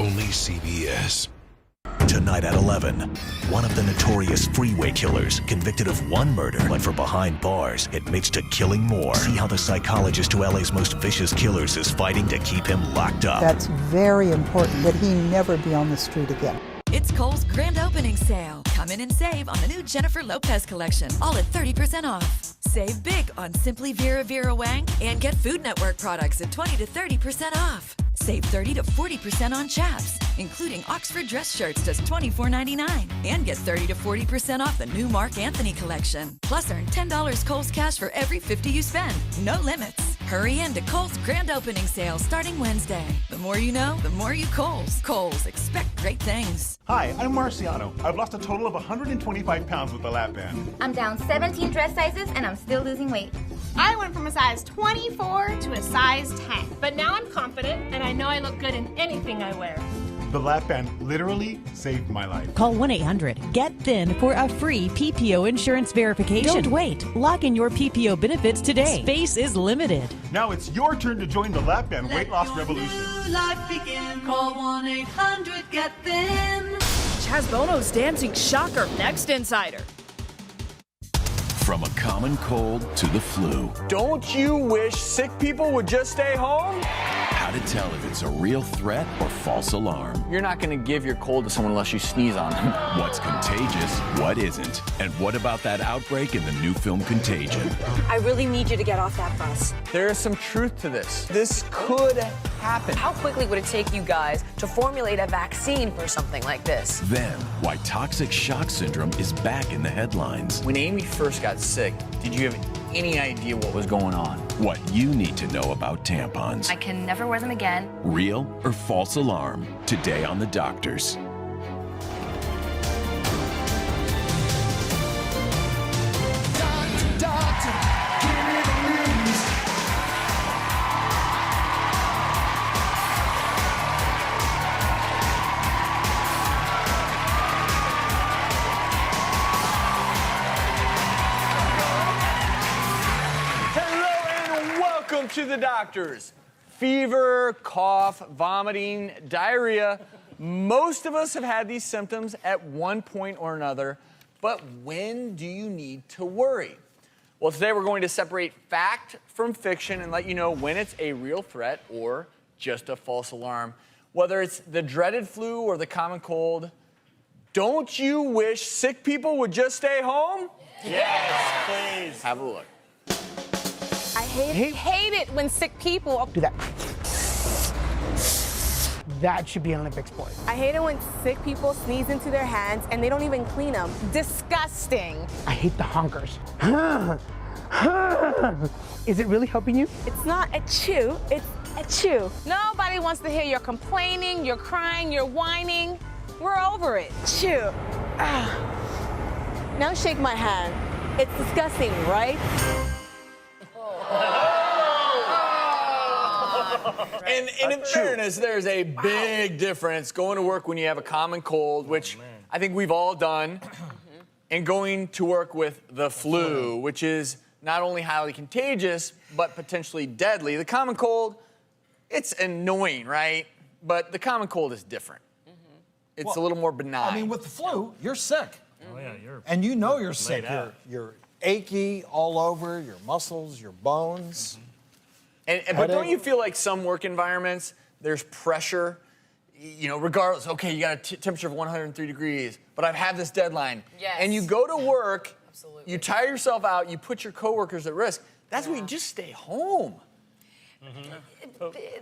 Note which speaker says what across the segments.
Speaker 1: Only CBS. Tonight at 11, one of the notorious freeway killers, convicted of one murder, but for behind bars, admits to killing more. See how the psychologist to LA's most vicious killers is fighting to keep him locked up.
Speaker 2: That's very important that he never be on the street again.
Speaker 3: It's Kohl's grand opening sale. Come in and save on the new Jennifer Lopez collection, all at 30% off. Save big on Simply Vera Vera Wang and get Food Network products at 20 to 30% off. Save 30 to 40% on chaps, including Oxford dress shirts just $24.99. And get 30 to 40% off the new Mark Anthony collection. Plus earn $10 Kohl's cash for every $50 you spend. No limits. Hurry in to Kohl's grand opening sale starting Wednesday. The more you know, the more you Kohl's. Kohl's, expect great things.
Speaker 4: Hi, I'm Marciano. I've lost a total of 125 pounds with the lap band.
Speaker 5: I'm down 17 dress sizes and I'm still losing weight.
Speaker 6: I went from a size 24 to a size 10. But now I'm confident and I know I look good in anything I wear.
Speaker 4: The lap band literally saved my life.
Speaker 7: Call 1-800-GET-THIN for a free PPO insurance verification. Don't wait. Lock in your PPO benefits today. Space is limited.
Speaker 4: Now it's your turn to join the lap band weight loss revolution.
Speaker 8: Life begin. Call 1-800-GET-THIN.
Speaker 9: Chaz Bono's dancing shocker. Next Insider.
Speaker 1: From a common cold to the flu.
Speaker 10: Don't you wish sick people would just stay home?
Speaker 1: How to tell if it's a real threat or false alarm.
Speaker 10: You're not going to give your cold to someone unless you sneeze on them.
Speaker 1: What's contagious, what isn't? And what about that outbreak in the new film Contagion?
Speaker 11: I really need you to get off that bus.
Speaker 10: There is some truth to this. This could happen.
Speaker 11: How quickly would it take you guys to formulate a vaccine for something like this?
Speaker 1: Then, why toxic shock syndrome is back in the headlines.
Speaker 10: When Amy first got sick, did you have any idea what was going on?
Speaker 1: What you need to know about tampons.
Speaker 5: I can never wear them again.
Speaker 1: Real or false alarm? Today on The Doctors.
Speaker 10: Welcome to The Doctors. Fever, cough, vomiting, diarrhea. Most of us have had these symptoms at one point or another, but when do you need to worry? Well, today we're going to separate fact from fiction and let you know when it's a real threat or just a false alarm. Whether it's the dreaded flu or the common cold, don't you wish sick people would just stay home?
Speaker 4: Yes, please.
Speaker 10: Have a look.
Speaker 6: I hate it when sick people
Speaker 12: do that. That should be an Olympic sport.
Speaker 6: I hate it when sick people sneeze into their hands and they don't even clean them. Disgusting.
Speaker 12: I hate the honkers. Is it really helping you?
Speaker 6: It's not a chew, it's a chew. Nobody wants to hear you're complaining, you're crying, you're whining. We're over it. Chew. Now shake my hand. It's disgusting, right?
Speaker 10: And in fairness, there's a big difference going to work when you have a common cold, which I think we've all done, and going to work with the flu, which is not only highly contagious, but potentially deadly. The common cold, it's annoying, right? But the common cold is different. It's a little more benign.
Speaker 13: I mean, with the flu, you're sick.
Speaker 14: Oh, yeah,
Speaker 13: and you know you're sick.
Speaker 14: You're achy all over, your muscles, your bones.
Speaker 10: But don't you feel like some work environments, there's pressure, you know, regardless, okay, you got a temperature of 103 degrees, but I've had this deadline.
Speaker 11: Yes.
Speaker 10: And you go to work,
Speaker 11: Absolutely.
Speaker 10: You tire yourself out, you put your coworkers at risk. That's when you just stay home.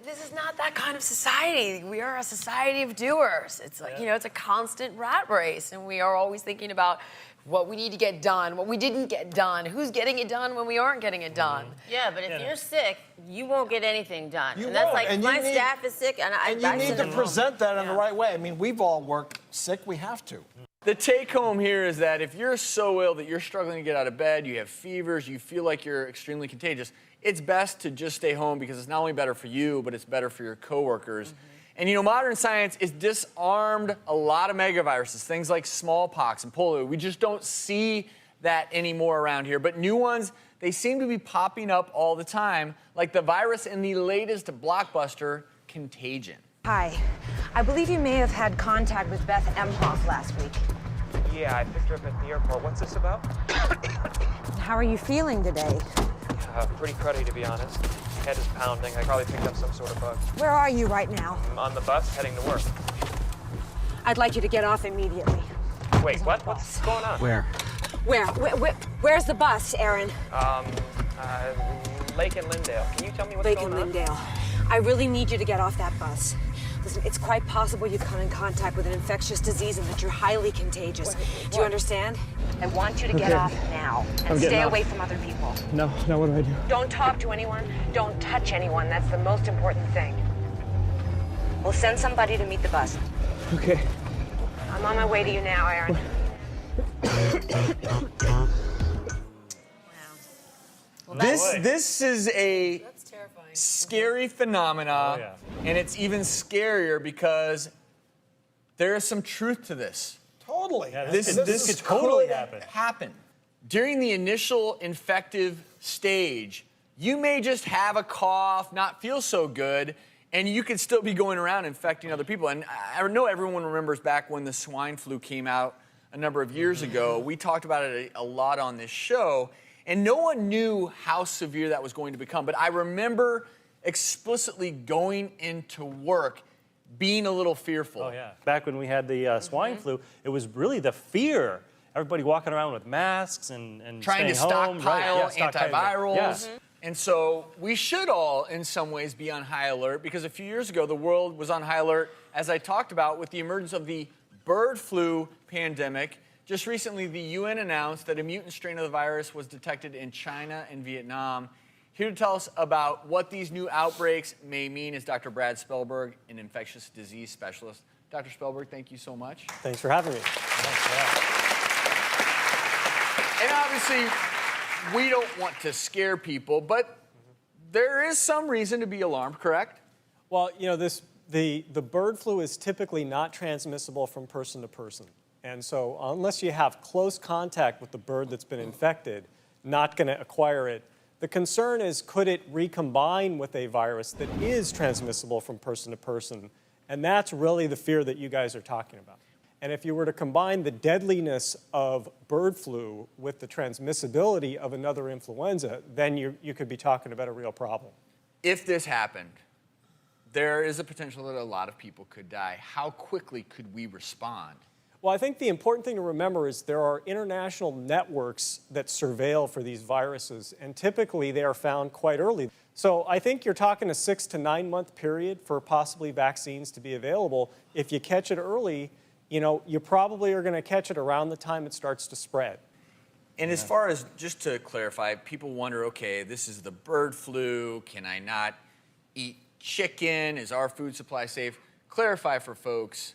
Speaker 11: This is not that kind of society. We are a society of doers. It's like, you know, it's a constant rat race, and we are always thinking about what we need to get done, what we didn't get done, who's getting it done when we aren't getting it done.
Speaker 15: Yeah, but if you're sick, you won't get anything done.
Speaker 13: You
Speaker 15: and that's
Speaker 13: won't.
Speaker 15: like,
Speaker 13: And
Speaker 15: my
Speaker 13: you need-
Speaker 15: staff is sick, and I
Speaker 13: you need to present that in the right way. I mean, we've all worked sick. We have to.
Speaker 10: The take home here is that if you're so ill that you're struggling to get out of bed, you have fevers, you feel like you're extremely contagious, it's best to just stay home because it's not only better for you, but it's better for your coworkers. And you know, modern science has disarmed a lot of megaviruses, things like smallpox and polio. We just don't see that anymore around here. But new ones, they seem to be popping up all the time, like the virus in the latest blockbuster, Contagion.
Speaker 11: Hi,
Speaker 16: I believe you may have had contact with Beth Emhoff last week.
Speaker 17: Yeah, I picked her up at the airport. What's this about?
Speaker 16: How are you feeling today?
Speaker 17: Pretty cruddy, to be honest. Head is pounding. I probably picked up some sort of bug.
Speaker 16: Where are you right now?
Speaker 17: I'm on the bus heading to work.
Speaker 16: I'd like you to get off immediately.
Speaker 17: Wait, what? What's going on?
Speaker 18: Where?
Speaker 16: Where's the bus, Aaron?
Speaker 17: Lake and Lyndale. Can you tell me what's
Speaker 16: Lake
Speaker 17: going
Speaker 16: and
Speaker 17: on?
Speaker 16: Lyndale. I really need you to get off that bus. Listen, it's quite possible you come in contact with an infectious disease and that you're highly contagious. Do you understand? I want you to get off now and stay away from other people.
Speaker 17: No, what do I do?
Speaker 16: Don't talk to anyone. Don't touch anyone. That's the most important thing. We'll send somebody to meet the bus.
Speaker 17: Okay.
Speaker 16: I'm on my way to you now, Aaron.
Speaker 10: This is a scary phenomena, and it's even scarier because there is some truth to this.
Speaker 14: Totally.
Speaker 10: Yeah, this could totally happen. During the initial infective stage, you may just have a cough, not feel so good, and you could still be going around infecting other people. And I know everyone remembers back when the swine flu came out a number of years ago. We talked about it a lot on this show, and no one knew how severe that was going to become. But I remember explicitly going into work being a little fearful.
Speaker 18: Oh, yeah. Back when we had the swine flu, it was really the fear. Everybody walking around with masks and
Speaker 10: trying to
Speaker 18: home,
Speaker 10: stockpile antivirals.
Speaker 18: Yeah.
Speaker 10: And so we should all, in some ways, be on high alert, because a few years ago, the world was on high alert, as I talked about, with the emergence of the bird flu pandemic. Just recently, the UN announced that a mutant strain of the virus was detected in China and Vietnam. Here to tell us about what these new outbreaks may mean is Dr. Brad Spellberg, an infectious disease specialist. Dr. Spellberg, thank you so much.
Speaker 18: Thanks for having me.
Speaker 10: And obviously, we don't want to scare people, but there is some reason to be alarmed, correct?
Speaker 19: Well, you know, the bird flu is typically not transmissible from person to person. And so unless you have close contact with the bird that's been infected, not going to acquire it. The concern is, could it recombine with a virus that is transmissible from person to person? And that's really the fear that you guys are talking about. And if you were to combine the deadliness of bird flu with the transmissibility of another influenza, then you could be talking about a real problem.
Speaker 10: If this happened, there is a potential that a lot of people could die. How quickly could we respond?
Speaker 19: Well, I think the important thing to remember is there are international networks that surveil for these viruses, and typically they are found quite early. So I think you're talking a 6 to 9 month period for possibly vaccines to be available. If you catch it early, you know, you probably are going to catch it around the time it starts to spread.
Speaker 10: And as far as, just to clarify, people wonder, okay, this is the bird flu. Can I not eat chicken? Is our food supply safe? Clarify for folks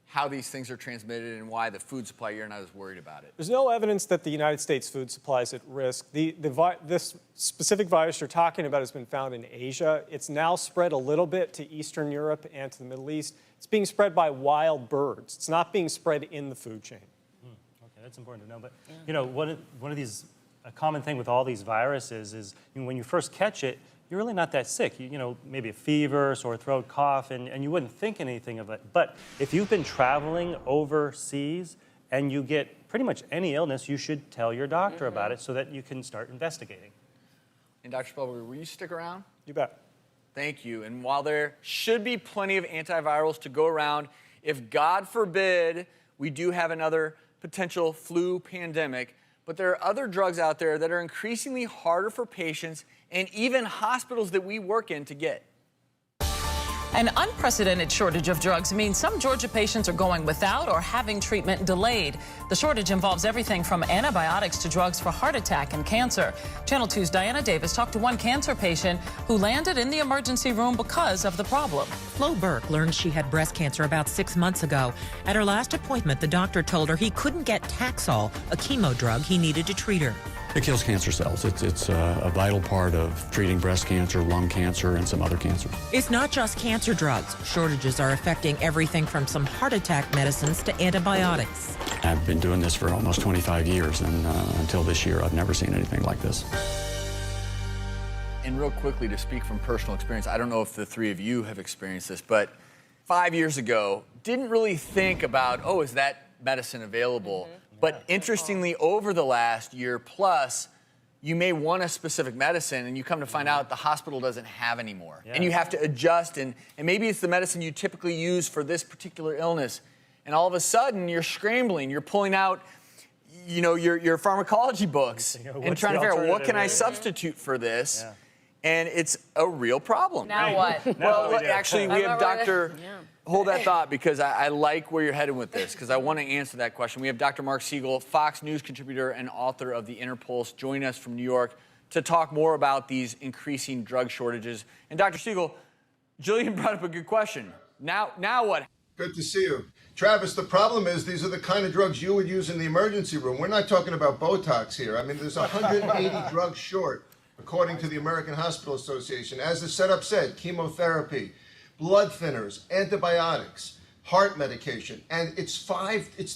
Speaker 10: how these things are transmitted and why the food supply, you're not as worried about it.
Speaker 19: There's no evidence that the United States food supply is at risk. This specific virus you're talking about has been found in Asia. It's now spread a little bit to Eastern Europe and to the Middle East. It's being spread by wild birds. It's not being spread in the food chain.
Speaker 18: Okay, that's important to know. But, you know, one of these, a common thing with all these viruses is, you know, when you first catch it, you're really not that sick. You know, maybe a fever, sore throat, cough, and you wouldn't think anything of it. But if you've been traveling overseas and you get pretty much any illness, you should tell your doctor about it so that you can start investigating.
Speaker 10: And Dr. Spellberg, will you stick around?
Speaker 19: You bet.
Speaker 10: Thank you. And while there should be plenty of antivirals to go around, if God forbid we do have another potential flu pandemic, but there are other drugs out there that are increasingly harder for patients and even hospitals that we work in to get.
Speaker 20: An unprecedented shortage of drugs means some Georgia patients are going without or having treatment delayed. The shortage involves everything from antibiotics to drugs for heart attack and cancer. Channel 2's Diana Davis talked to one cancer patient who landed in the emergency room because of the problem.
Speaker 21: Flo Burke learned she had breast cancer about 6 months ago. At her last appointment, the doctor told her he couldn't get Taxol, a chemo drug he needed to treat her.
Speaker 22: It kills cancer cells. It's a vital part of treating breast cancer, lung cancer, and some other cancers.
Speaker 21: It's not just cancer drugs. Shortages are affecting everything from some heart attack medicines to antibiotics.
Speaker 22: I've been doing this for almost 25 years, and until this year, I've never seen anything like this.
Speaker 10: And real quickly, to speak from personal experience, I don't know if the three of you have experienced this, but 5 years ago didn't really think about, oh, is that medicine available? But interestingly, over the last year plus, you may want a specific medicine and you come to find out the hospital doesn't have anymore. And you have to adjust, and maybe it's the medicine you typically use for this particular illness. And all of a sudden, you're scrambling, you're pulling out your pharmacology books and trying to figure out what can I substitute for this? And it's a real problem.
Speaker 11: Now what?
Speaker 10: Well, actually, we have Dr. Hold that thought, because I like where you're headed with this, because I want to answer that question. We have Dr. Mark Siegel, Fox News contributor and author of The Inner Pulse, join us from New York to talk more about these increasing drug shortages. And Dr. Siegel, Jillian brought up a good question. Now what?
Speaker 2: Good to see you. Travis, the problem is these are the kind of drugs you would use in the emergency room. We're not talking about Botox here. I mean, there's 180 drugs short, according to the American Hospital Association. As the setup said, chemotherapy, blood thinners, antibiotics, heart medication, and it's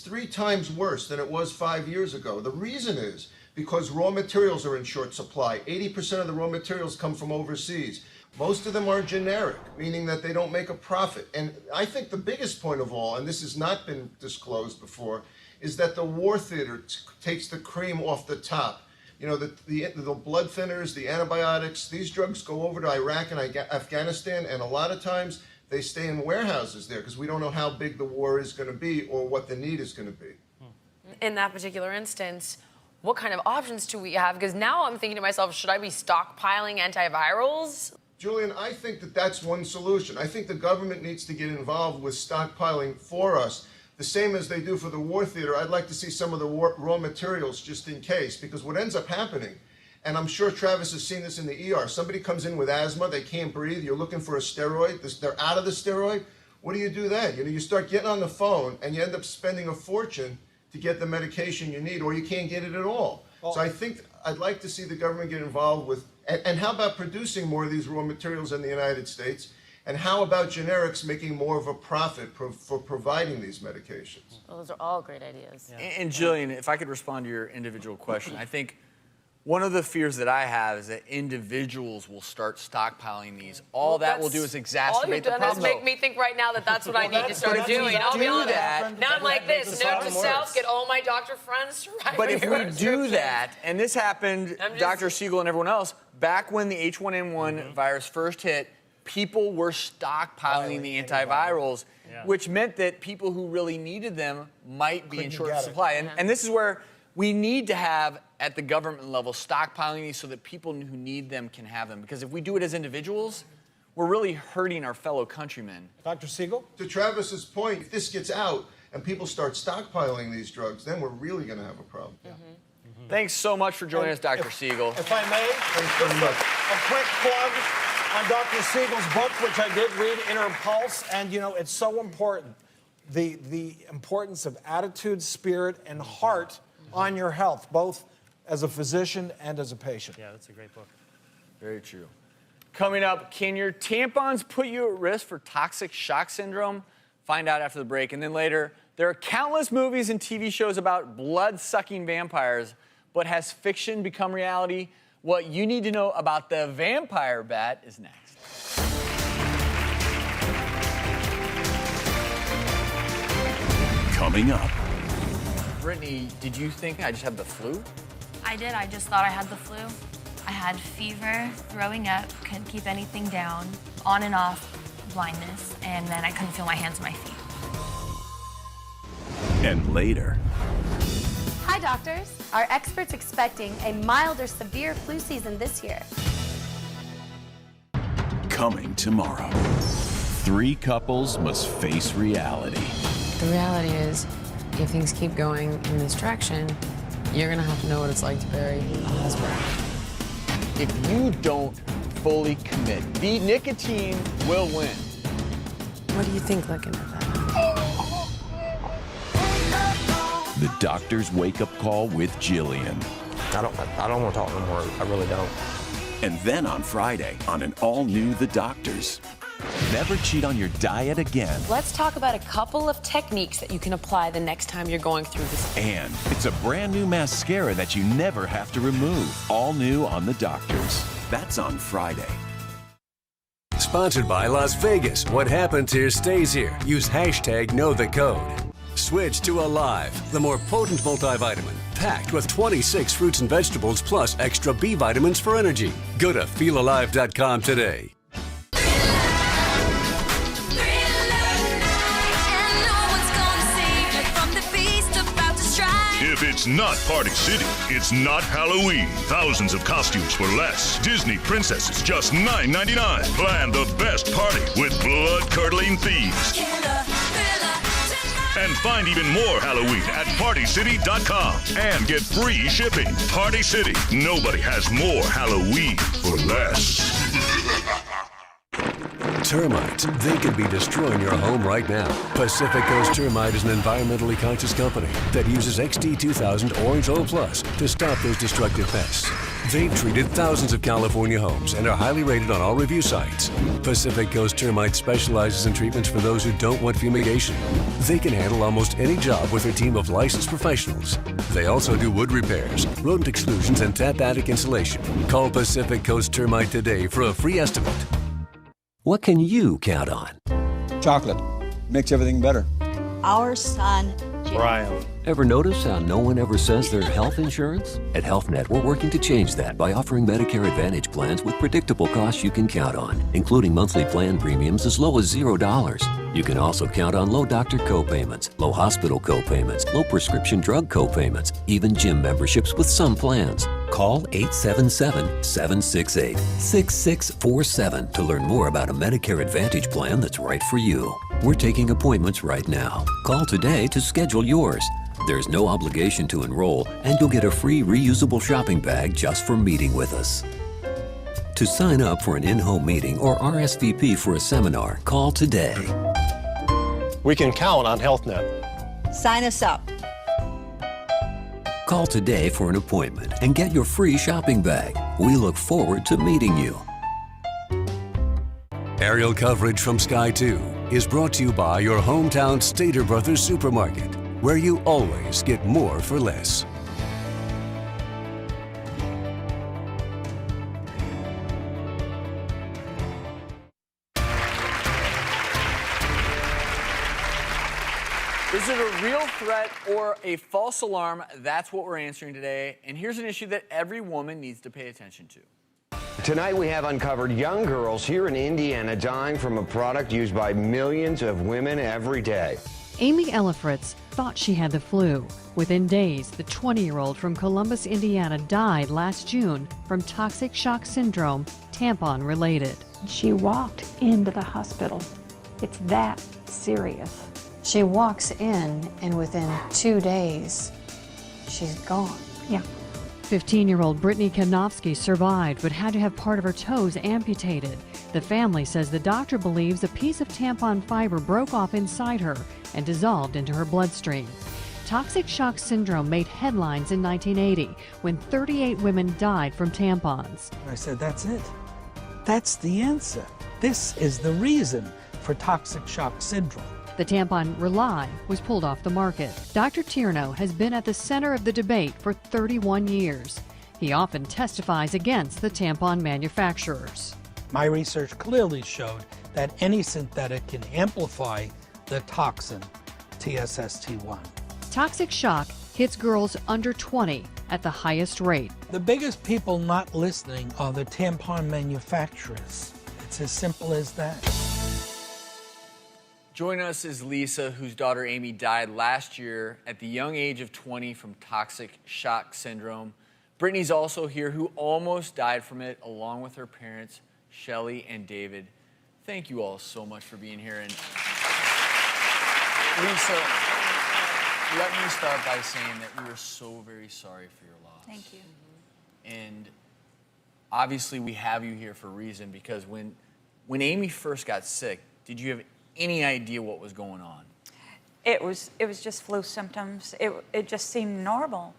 Speaker 2: 3 times worse than it was 5 years ago. The reason is because raw materials are in short supply. 80% of the raw materials come from overseas. Most of them are generic, meaning that they don't make a profit. And I think the biggest point of all, and this has not been disclosed before, is that the war theater takes the cream off the top. You know, the blood thinners, the antibiotics, these drugs go over to Iraq and Afghanistan, and a lot of times they stay in warehouses there because we don't know how big the war is going to be or what the need is going to be.
Speaker 11: In that particular instance, what kind of options do we have? Because now I'm thinking to myself, should I be stockpiling antivirals?
Speaker 2: Julian, I think that that's one solution. I think the government needs to get involved with stockpiling for us, the same as they do for the war theater. I'd like to see some of the raw materials just in case, because what ends up happening, and I'm sure Travis has seen this in the ER, somebody comes in with asthma, they can't breathe, you're looking for a steroid, they're out of the steroid. What do you do then? You start getting on the phone and you end up spending a fortune to get the medication you need, or you can't get it at all. So I think I'd like to see the government get involved with, and how about producing more of these raw materials in the United States? And how about generics making more of a profit for providing these medications?
Speaker 15: Well, those are all great ideas.
Speaker 10: And Jillian, if I could respond to your individual question, I think one of the fears that I have is that individuals will start stockpiling these. All that will do is exacerbate the problem.
Speaker 11: All you've done is make me think right now that that's what I need to start doing. I'll be honest. Now I'm like this, note to self, get all my doctor friends to write
Speaker 10: But if
Speaker 11: me
Speaker 10: we
Speaker 11: prescriptions.
Speaker 10: do that, and this happened, Dr. Siegel and everyone else, back when the H1N1 virus first hit, people were stockpiling the antivirals, which meant that people who really needed them might be in short supply. And this is where we need to have, at the government level, stockpiling these so that people who need them can have them. Because if we do it as individuals, we're really hurting our fellow countrymen.
Speaker 2: Dr. Siegel? To Travis's point, if this gets out and people start stockpiling these drugs, then we're really going to have a problem.
Speaker 10: Thanks so much for joining us, Dr. Siegel.
Speaker 14: If I may, a quick plug on Dr. Siegel's book, which I did read, Inner Pulse, and it's so important, the importance of attitude, spirit, and heart on your health, both as a physician and as a patient.
Speaker 18: Yeah, that's a great book.
Speaker 10: Very true. Coming up, can your tampons put you at risk for toxic shock syndrome? Find out after the break. And then later, there are countless movies and TV shows about blood-sucking vampires, but has fiction become reality? What you need to know about the vampire bat is next.
Speaker 1: Coming up.
Speaker 10: Brittany, did you think I just had the flu?
Speaker 5: I did. I just thought I had the flu. I had fever, throwing up, couldn't keep anything down, on and off, blindness, and then I couldn't feel my hands or my feet.
Speaker 1: And later.
Speaker 3: Hi, doctors. Are experts expecting a mild or severe flu season this year?
Speaker 1: Coming tomorrow. 3 couples must face reality.
Speaker 11: The reality is, if things keep going in this direction, you're gonna have to know what it's like to bury a husband.
Speaker 10: If you don't fully commit, the nicotine will win.
Speaker 11: What do you think looking at that?
Speaker 1: The doctor's wake-up call with Jillian.
Speaker 13: I don't want to talk no more. I really don't.
Speaker 1: And then on Friday, on an all-new The Doctors. Never cheat on your diet again.
Speaker 11: Let's talk about a couple of techniques that you can apply the next time you're going through this.
Speaker 1: And it's a brand new mascara that you never have to remove. All new on The Doctors. That's on Friday.
Speaker 7: Sponsored by Las Vegas. What happens here stays here. Use hashtag know the code. Switch to Alive, the more potent multivitamin, packed with 26 fruits and vegetables plus extra B vitamins for energy. Go to feelalive.com today.
Speaker 8: If it's not Party City, it's not Halloween. Thousands of costumes for less. Disney princesses just $9.99. Plan the best party with blood-curdling thieves. And find even more Halloween at PartyCity.com and get free shipping. Party City. Nobody has more Halloween for less.
Speaker 7: Termites, they could be destroying your home right now. Pacific Coast Termite is an environmentally conscious company that uses XT2000 Orange O Plus to stop those destructive pests. They've treated thousands of California homes and are highly rated on all review sites. Pacific Coast Termite specializes in treatments for those who don't want fumigation. They can handle almost any job with their team of licensed professionals. They also do wood repairs, rodent exclusions, and tap attic insulation. Call Pacific Coast Termite today for a free estimate.
Speaker 23: What can you count on?
Speaker 24: Chocolate. Makes everything better.
Speaker 25: Our son,
Speaker 24: Brian.
Speaker 23: Ever notice how no one ever says their health insurance? At HealthNet, we're working to change that by offering Medicare Advantage plans with predictable costs you can count on, including monthly plan premiums as low as $0. You can also count on low doctor co-payments, low hospital co-payments, low prescription drug co-payments, even gym memberships with some plans. Call 877-768-6647 to learn more about a Medicare Advantage plan that's right for you. We're taking appointments right now. Call today to schedule yours. There's no obligation to enroll, and you'll get a free reusable shopping bag just for meeting with us. To sign up for an in-home meeting or RSVP for a seminar, call today.
Speaker 24: We can count on HealthNet.
Speaker 25: sign us up.
Speaker 23: Call today for an appointment and get your free shopping bag. We look forward to meeting you.
Speaker 7: Aerial coverage from Sky 2 is brought to you by your hometown Stater Brothers Supermarket, where you always get more for less.
Speaker 10: Is it a real threat or a false alarm? That's what we're answering today. And here's an issue that every woman needs to pay attention to.
Speaker 26: Tonight we have uncovered young girls here in Indiana dying from a product used by millions of women every day.
Speaker 27: Amy Ellifritz thought she had the flu. Within days, the 20-year-old from Columbus, Indiana died last June from toxic shock syndrome, tampon-related.
Speaker 28: She walked into the hospital. It's that serious.
Speaker 3: She walks in, and within 2 days, she's gone.
Speaker 28: Yeah.
Speaker 27: 15-year-old Brittany Kanofsky survived but had to have part of her toes amputated. The family says the doctor believes a piece of tampon fiber broke off inside her and dissolved into her bloodstream. Toxic shock syndrome made headlines in 1980 when 38 women died from tampons.
Speaker 29: I said, that's it. That's the answer. This is the reason for toxic shock syndrome.
Speaker 27: The tampon Rely was pulled off the market. Dr. Tierno has been at the center of the debate for 31 years. He often testifies against the tampon manufacturers.
Speaker 29: My research clearly showed that any synthetic can amplify the toxin, TSST1.
Speaker 27: Toxic shock hits girls under 20 at the highest rate.
Speaker 29: The biggest people not listening are the tampon manufacturers. It's as simple as that.
Speaker 10: Joining us is Lisa, whose daughter Amy died last year at the young age of 20 from toxic shock syndrome. Brittany's also here, who almost died from it, along with her parents, Shelly and David. Thank you all so much for being here. And Lisa, let me start by saying that we are so very sorry for your loss.
Speaker 28: Thank you.
Speaker 10: And obviously we have you here for a reason, because when Amy first got sick, did you have any idea what was going on?
Speaker 30: It was just flu symptoms. It just seemed normal.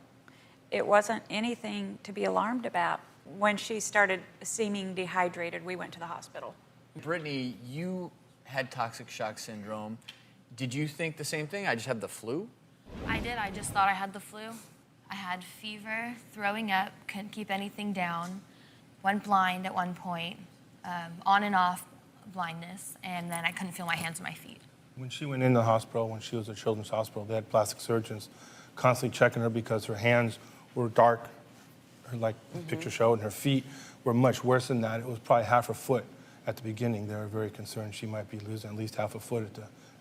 Speaker 30: It wasn't anything to be alarmed about. When she started seeming dehydrated, we went to the hospital.
Speaker 10: Brittany, you had toxic shock syndrome. Did you think the same thing? I just had the flu?
Speaker 5: I did. I just thought I had the flu. I had fever, throwing up, couldn't keep anything down, went blind at one point, on and off blindness, and then I couldn't feel my hands or my feet.
Speaker 4: When she went into the hospital, when she was at Children's Hospital, they had plastic surgeons constantly checking her because her hands were dark, like the picture showed, and her feet were much worse than that. It was probably half a foot at the beginning. They were very concerned she might be losing at least half a foot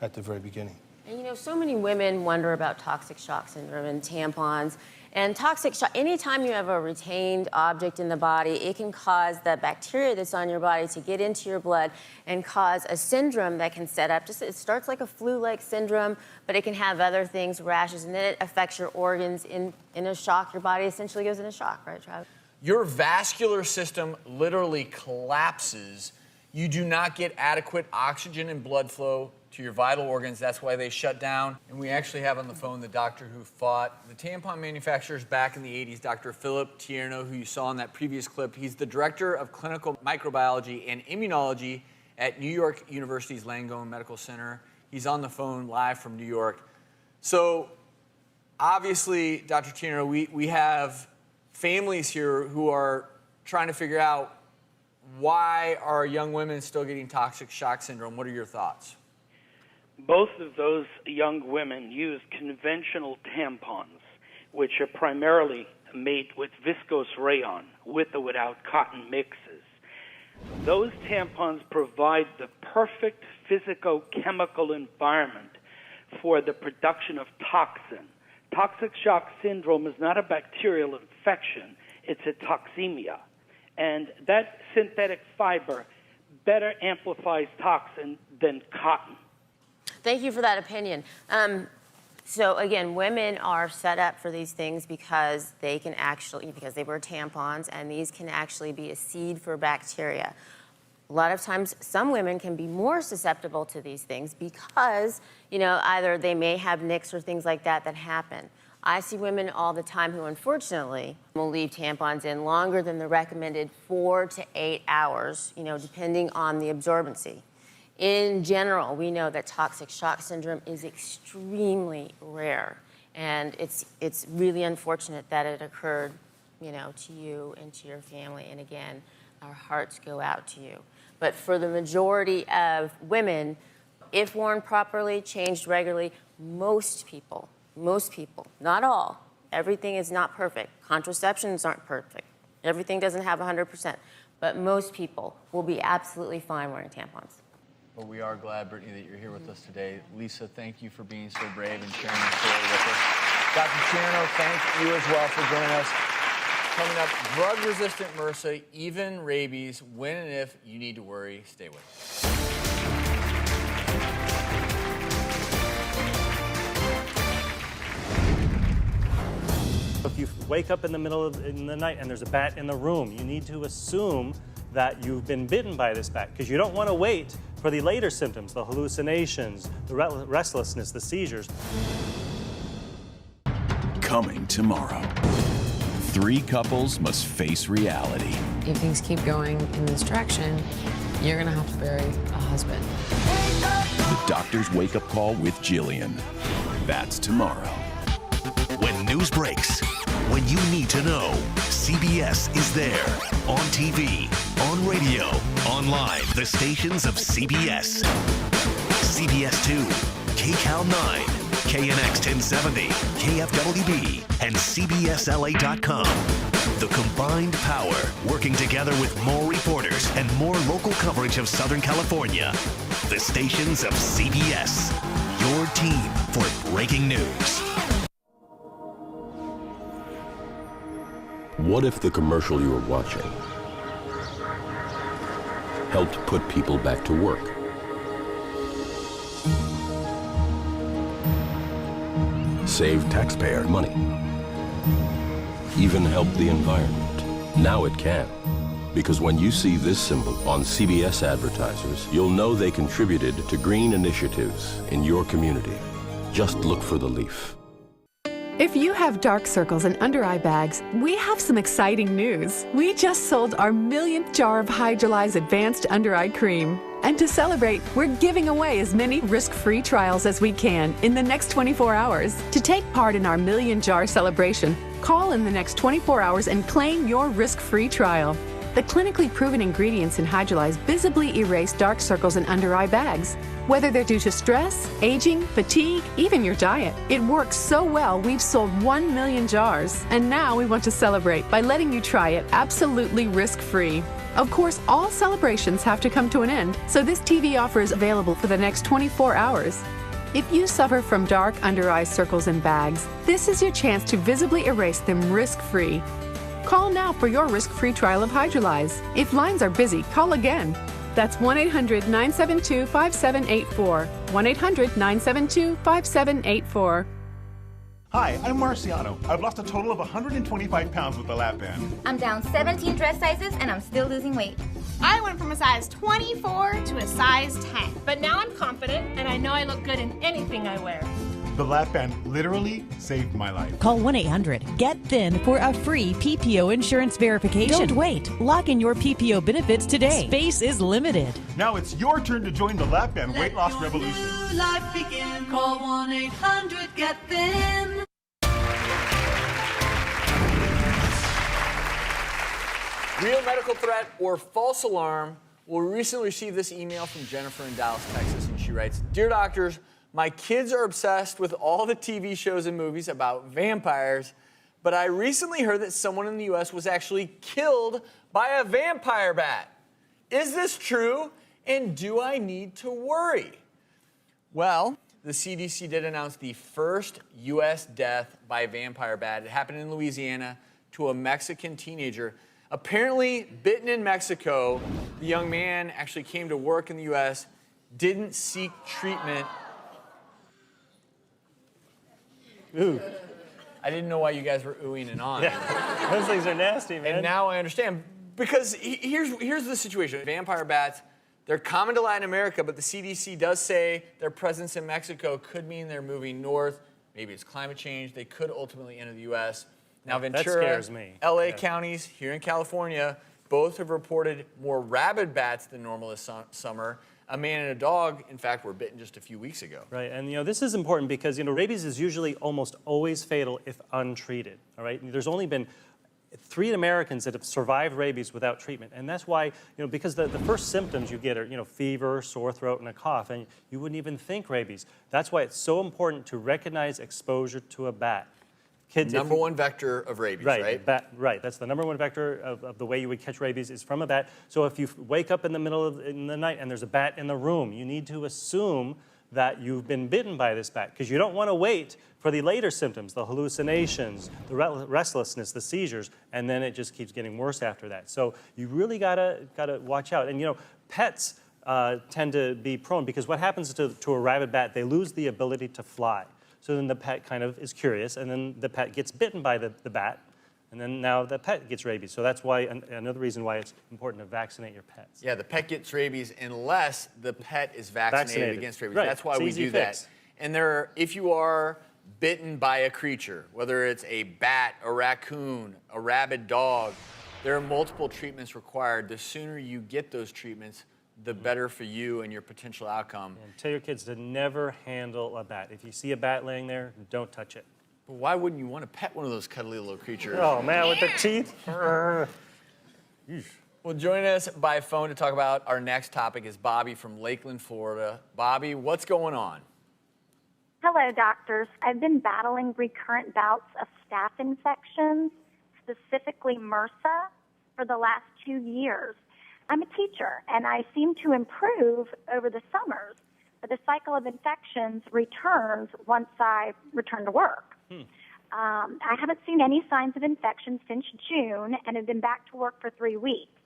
Speaker 4: at the very beginning.
Speaker 15: And you know, so many women wonder about toxic shock syndrome and tampons. And toxic shock, anytime you have a retained object in the body, it can cause the bacteria that's on your body to get into your blood and cause a syndrome that can set up. It starts like a flu-like syndrome, but it can have other things, rashes, and then it affects your organs in a shock. Your body essentially goes into shock, right, Travis?
Speaker 10: Your vascular system literally collapses. You do not get adequate oxygen and blood flow to your vital organs. That's why they shut down. And we actually have on the phone the doctor who fought the tampon manufacturers back in the 80s, Dr. Philip Tierno, who you saw in that previous clip. He's the director of clinical microbiology and immunology at New York University's Langone Medical Center. He's on the phone live from New York. So obviously, Dr. Tierno, we have families here who are trying to figure out why are young women still getting toxic shock syndrome. What are your thoughts?
Speaker 6: Both of those young women use conventional tampons, which are primarily made with viscose rayon, with or without cotton mixes. Those tampons provide the perfect physicochemical environment for the production of toxin. Toxic shock syndrome is not a bacterial infection, it's a toxemia. And that synthetic fiber better amplifies toxin than cotton.
Speaker 15: Thank you for that opinion. So again, women are set up for these things because they wear tampons, and these can actually be a seed for bacteria. A lot of times, some women can be more susceptible to these things because, you know, either they may have nicks or things like that happen. I see women all the time who, unfortunately, will leave tampons in longer than the recommended 4 to 8 hours, you know, depending on the absorbency. In general, we know that toxic shock syndrome is extremely rare, and it's really unfortunate that it occurred, you know, to you and to your family. And again, our hearts go out to you. But for the majority of women, if worn properly, changed regularly, most people, not all, everything is not perfect. Contraceptions aren't perfect. Everything doesn't have 100%. But most people will be absolutely fine wearing tampons.
Speaker 10: Well, we are glad, Brittany, that you're here with us today. Lisa, thank you for being so brave and sharing your story with us. Dr. Tierno, thank you as well for joining us. Coming up, drug-resistant MRSA, even rabies. When and if you need to worry, stay with us.
Speaker 18: If you wake up in the middle of the night and there's a bat in the room, you need to assume that you've been bitten by this bat, because you don't want to wait for the later symptoms, the hallucinations, the restlessness, the seizures.
Speaker 9: Coming tomorrow. 3 couples must face reality.
Speaker 12: If things keep going in this direction, you're gonna have to bury a husband.
Speaker 9: The Doctor's Wake-Up Call with Jillian. That's tomorrow.
Speaker 1: When news breaks, when you need to know, CBS is there. On TV, on radio, online, the stations of CBS. CBS 2, KCAL 9, KNX 1070, KFWB, and CBSLA.com. The combined power, working together with more reporters and more local coverage of Southern California. The stations of CBS. Your team for breaking news.
Speaker 16: What if the commercial you were watching helped put people back to work? Save taxpayer money? Even help the environment? Now it can. Because when you see this symbol on CBS advertisers, you'll know they contributed to green initiatives in your community. Just look for the leaf.
Speaker 17: If you have dark circles and under-eye bags, we have some exciting news. We just sold our 1,000,000th jar of Hydrolyze Advanced Under-Eye Cream. And to celebrate, we're giving away as many risk-free trials as we can in the next 24 hours. To take part in our 1,000,000 jar celebration, call in the next 24 hours and claim your risk-free trial. The clinically proven ingredients in Hydrolyze visibly erase dark circles and under-eye bags. Whether they're due to stress, aging, fatigue, even your diet, it works so well we've sold 1 million jars. And now we want to celebrate by letting you try it absolutely risk-free. Of course, all celebrations have to come to an end, so this TV offer is available for the next 24 hours. If you suffer from dark under-eye circles and bags, this is your chance to visibly erase them risk-free. Call now for your risk-free trial of Hydrolyze. If lines are busy, call again. That's 1-800-972-5784. 1-800-972-5784.
Speaker 2: Hi, I'm Marciano. I've lost a total of 125 pounds with the lap band.
Speaker 8: I'm down 17 dress sizes and I'm still losing weight.
Speaker 11: I went from a size 24 to a size 10. But now I'm confident and I know I look good in anything I wear.
Speaker 2: The lap band literally saved my life.
Speaker 13: Call 1-800-GET-THIN for a free PPO insurance verification. Don't wait. Lock in your PPO benefits today. Space is limited.
Speaker 2: Now it's your turn to join the lap band weight loss revolution.
Speaker 14: Life begin. Call 1-800-GET-THIN.
Speaker 10: Real medical threat or false alarm. Well, we recently received this email from Jennifer in Dallas, Texas, and she writes, "Dear doctors, my kids are obsessed with all the TV shows and movies about vampires, but I recently heard that someone in the U.S. was actually killed by a vampire bat. Is this true, and do I need to worry?" Well, the CDC did announce the first U.S. death by a vampire bat. It happened in Louisiana to a Mexican teenager. Apparently bitten in Mexico, the young man actually came to work in the U.S., didn't seek treatment. Ooh. I didn't know why you guys were oohing and on.
Speaker 18: Yeah. Those things are nasty, man.
Speaker 10: And now I understand. Because here's the situation. Vampire bats, they're common to Latin America, but the CDC does say their presence in Mexico could mean they're moving north. Maybe it's climate change. They could ultimately enter the U.S. Now, Ventura,
Speaker 18: that scares me.
Speaker 10: LA counties here in California, both have reported more rabid bats than normal this summer. A man and a dog, in fact, were bitten just a few weeks ago.
Speaker 18: Right, and this is important because rabies is usually almost always fatal if untreated. All right, there's only been 3 Americans that have survived rabies without treatment, and that's why because the first symptoms you get are fever, sore throat, and a cough, and you wouldn't even think rabies. That's why it's so important to recognize exposure to a bat. Kids,
Speaker 10: number one vector of rabies, right?
Speaker 18: Right. That's the number one vector of the way you would catch rabies is from a bat. So if you wake up in the middle of the night and there's a bat in the room, you need to assume that you've been bitten by this bat because you don't want to wait for the later symptoms, the hallucinations, the restlessness, the seizures, and then it just keeps getting worse after that. So you really gotta watch out. And pets tend to be prone because what happens to a rabid bat? They lose the ability to fly. So then the pet kind of is curious, and then the pet gets bitten by the bat, and then now the pet gets rabies. So that's why another reason why it's important to vaccinate your pets.
Speaker 10: Yeah, the pet gets rabies unless the pet is vaccinated against rabies.
Speaker 18: Right.
Speaker 10: That's why we do that. And if you are bitten by a creature, whether it's a bat, a raccoon, a rabid dog, there are multiple treatments required. The sooner you get those treatments, the better for you and your potential outcome.
Speaker 18: And tell your kids to never handle a bat. If you see a bat laying there, don't touch it.
Speaker 10: But why wouldn't you want to pet one of those cuddly little creatures?
Speaker 18: Oh, man, with the teeth.
Speaker 10: Well, joining us by phone to talk about our next topic is Bobby from Lakeland, Florida. Bobby, what's going on?
Speaker 19: Hello, doctors. I've been battling recurrent bouts of staph infections, specifically MRSA, for the last 2 years. I'm a teacher, and I seem to improve over the summers, but the cycle of infections returns once I return to work. I haven't seen any signs of infection since June and have been back to work for 3 weeks.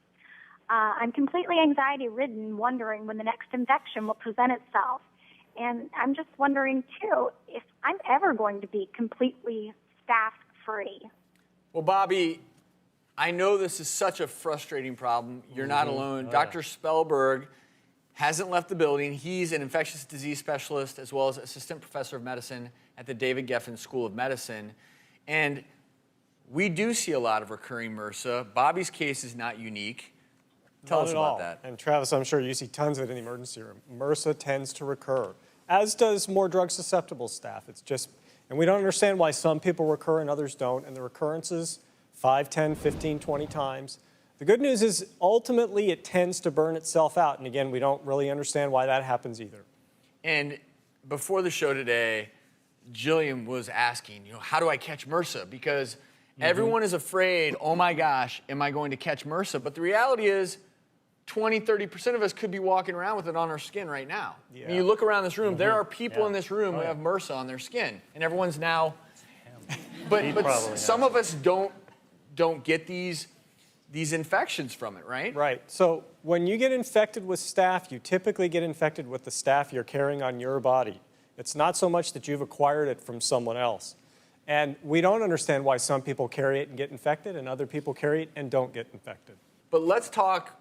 Speaker 19: I'm completely anxiety-ridden, wondering when the next infection will present itself. And I'm just wondering, too, if I'm ever going to be completely staph-free.
Speaker 10: Well, Bobby, I know this is such a frustrating problem. You're not alone. Dr. Spellberg hasn't left the building. He's an infectious disease specialist as well as assistant professor of medicine at the David Geffen School of Medicine. And we do see a lot of recurring MRSA. Bobby's case is not unique. Tell us about that.
Speaker 20: And Travis, I'm sure you see tons of it in the emergency room. MRSA tends to recur, as does more drug-susceptible staph. It's just, and we don't understand why some people recur and others don't. And the recurrences, 5, 10, 15, 20 times. The good news is ultimately it tends to burn itself out. And again, we don't really understand why that happens either.
Speaker 10: And before the show today, Jillian was asking, how do I catch MRSA? Because everyone is afraid, oh my gosh, am I going to catch MRSA? But the reality is 20, 30% of us could be walking around with it on our skin right now.
Speaker 20: Yeah.
Speaker 10: And you look around this room, there are people in this room who have MRSA on their skin. And everyone's now... But some of us don't get these infections from it, right?
Speaker 20: Right. So when you get infected with staph, you typically get infected with the staph you're carrying on your body. It's not so much that you've acquired it from someone else. And we don't understand why some people carry it and get infected and other people carry it and don't get infected.
Speaker 10: But let's talk,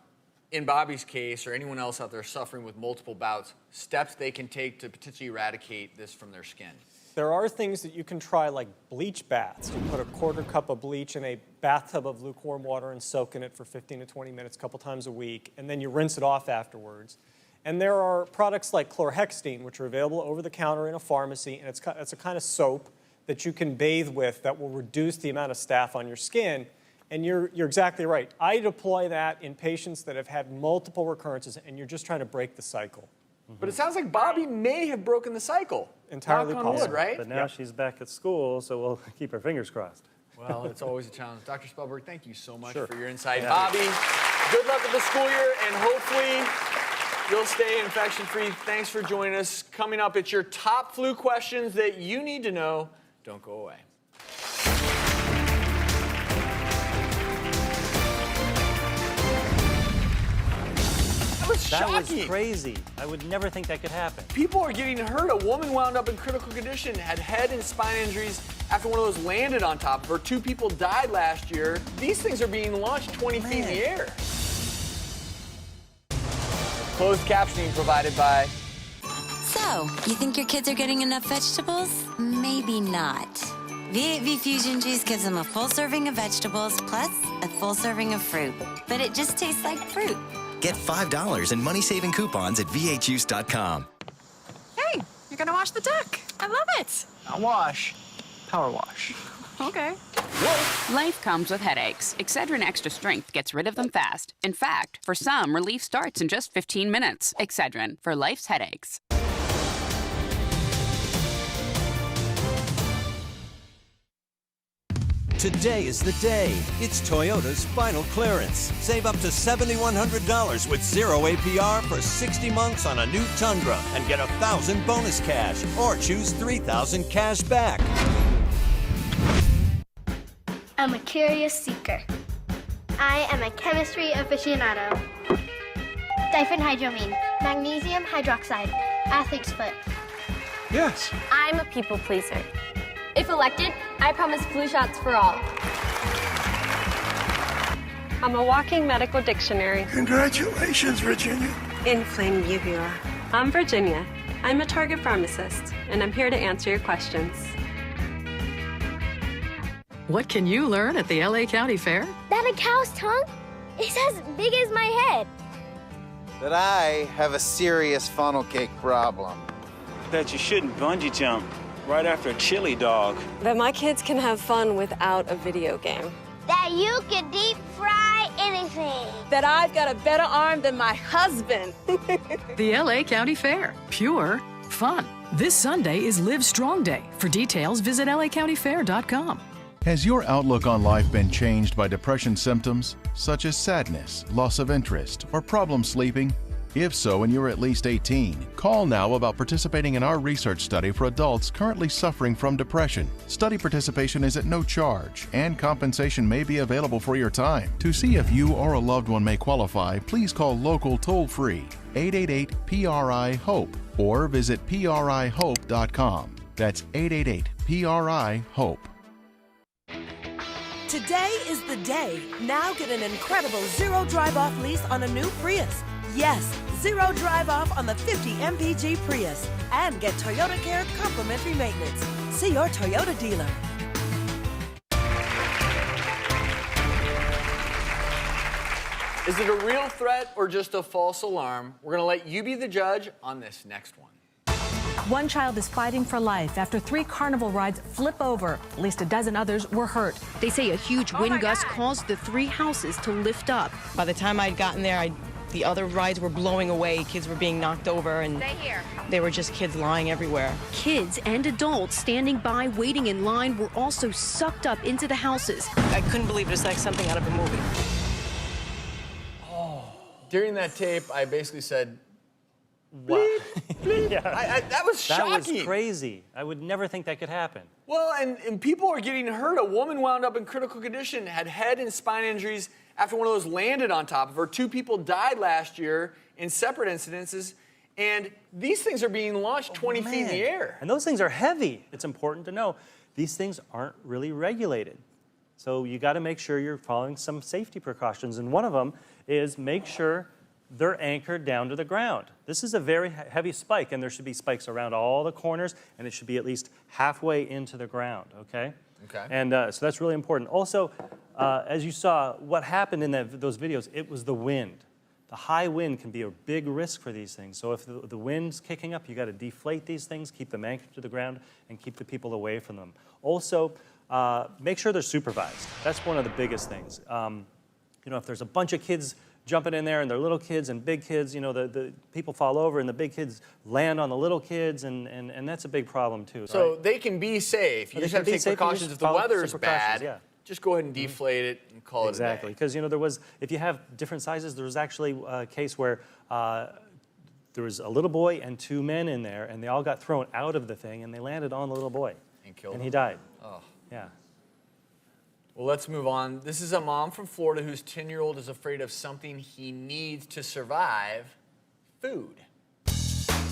Speaker 10: in Bobby's case or anyone else out there suffering with multiple bouts, steps they can take to potentially eradicate this from their skin.
Speaker 20: There are things that you can try, like bleach baths. You put a quarter cup of bleach in a bathtub of lukewarm water and soak in it for 15 to 20 minutes a couple times a week, and then you rinse it off afterwards. And there are products like chlorhexidine, which are available over the counter in a pharmacy, and it's a kind of soap that you can bathe with that will reduce the amount of staph on your skin. And you're exactly right. I deploy that in patients that have had multiple recurrences, and you're just trying to break the cycle.
Speaker 10: But it sounds like Bobby may have broken the cycle.
Speaker 20: Entirely
Speaker 10: Knock on wood, right?
Speaker 18: But now she's back at school, so we'll keep our fingers crossed.
Speaker 10: Well, it's always a challenge. Dr. Spellberg, thank you so much
Speaker 18: Sure.
Speaker 10: for your insight.
Speaker 18: Yeah.
Speaker 10: Bobby, good luck with the school year, and hopefully you'll stay infection-free. Thanks for joining us. Coming up, it's your top flu questions that you need to know. Don't go away.
Speaker 18: That was
Speaker 10: Shocking.
Speaker 18: crazy. I would never think that could happen.
Speaker 10: People are getting hurt. A woman wound up in critical condition, had head and spine injuries after one of those landed on top of her. 2 people died last year. These things are being launched 20 feet in the air. Closed captioning provided by...
Speaker 3: So, you think your kids are getting enough vegetables? Maybe not. V8V Fusion Juice gives them a full serving of vegetables plus a full serving of fruit. But it just tastes like fruit.
Speaker 7: Get $5 in money-saving coupons at v8juice.com.
Speaker 21: Hey, you're gonna wash the duck. I love it.
Speaker 22: Not wash, power wash.
Speaker 21: Okay.
Speaker 23: Life comes with headaches. Excedrin Extra Strength gets rid of them fast. In fact, for some, relief starts in just 15 minutes. Excedrin, for life's headaches.
Speaker 24: Today is the day. It's Toyota's final clearance. Save up to $7,100 with 0 APR for 60 months on a new Tundra and get $1,000 bonus cash or choose $3,000 cash back.
Speaker 25: I'm a curious seeker. I am a chemistry aficionado. Diphenhydramine, magnesium hydroxide, athlete's foot.
Speaker 22: Yes.
Speaker 25: I'm a people pleaser. If elected, I promise flu shots for all.
Speaker 26: I'm a walking medical dictionary.
Speaker 22: Congratulations, Virginia.
Speaker 26: Inflamed uvula. I'm Virginia. I'm a Target pharmacist, and I'm here to answer your questions.
Speaker 12: What can you learn at the LA County Fair?
Speaker 25: That a cow's tongue is as big as my head.
Speaker 27: That I have a serious funnel cake problem.
Speaker 29: That you shouldn't bungee jump right after a chili dog.
Speaker 26: That my kids can have fun without a video game.
Speaker 25: That you can deep fry anything.
Speaker 26: That I've got a better arm than my husband.
Speaker 12: The LA County Fair. Pure fun. This Sunday is Live Strong Day. For details, visit lacountyfair.com.
Speaker 31: Has your outlook on life been changed by depression symptoms, such as sadness, loss of interest, or problem sleeping? If so, and you're at least 18, call now about participating in our research study for adults currently suffering from depression. Study participation is at no charge, and compensation may be available for your time. To see if you or a loved one may qualify, please call local toll-free 888-PRI-HOPE or visit PRIHOPE.com. That's 888-PRI-HOPE.
Speaker 32: Today is the day. Now get an incredible zero drive-off lease on a new Prius. Yes, zero drive-off on the 50 mpg Prius. And get Toyota Care complimentary maintenance. See your Toyota dealer.
Speaker 10: Is it a real threat or just a false alarm? We're going to let you be the judge on this next one.
Speaker 1: One child is fighting for life after 3 Carnival rides flip over. At least a dozen others were hurt.
Speaker 4: They say a huge wind gust caused the 3 houses to lift up.
Speaker 5: By the time I'd gotten there, the other rides were blowing away. Kids were being knocked over, and they were just kids lying everywhere.
Speaker 4: Kids and adults standing by, waiting in line, were also sucked up into the houses.
Speaker 5: I couldn't believe it was like something out of a movie.
Speaker 10: During that tape, I basically said, bleep, bleep.
Speaker 18: Yeah.
Speaker 10: That was shocking.
Speaker 18: That was crazy. I would never think that could happen.
Speaker 10: Well, and people are getting hurt. A woman wound up in critical condition, had head and spine injuries after one of those landed on top of her. 2 people died last year in separate incidences. And these things are being launched 20 feet in the air.
Speaker 18: And those things are heavy. It's important to know these things aren't really regulated. So you got to make sure you're following some safety precautions. And one of them is make sure they're anchored down to the ground. This is a very heavy spike, and there should be spikes around all the corners, and it should be at least halfway into the ground, okay?
Speaker 10: Okay.
Speaker 18: And so that's really important. Also, as you saw, what happened in those videos, it was the wind. The high wind can be a big risk for these things. So if the wind's kicking up, you got to deflate these things, keep them anchored to the ground, and keep the people away from them. Also, make sure they're supervised. That's one of the biggest things. You know, if there's a bunch of kids jumping in there and they're little kids and big kids, you know, the people fall over and the big kids land on the little kids, and that's a big problem too.
Speaker 10: So they can be safe. You just have to take precautions if the weather's bad.
Speaker 18: Yeah.
Speaker 10: Just go ahead and deflate it and call it a day.
Speaker 18: Exactly, because you know if you have different sizes, there was actually a case where there was a little boy and 2 men in there, and they all got thrown out of the thing, and they landed on the little boy,
Speaker 10: and killed
Speaker 18: him.
Speaker 10: He
Speaker 18: died.
Speaker 10: Oh,
Speaker 18: yeah.
Speaker 10: Well, let's move on. This is a mom from Florida whose 10-year-old is afraid of something he needs to survive: food.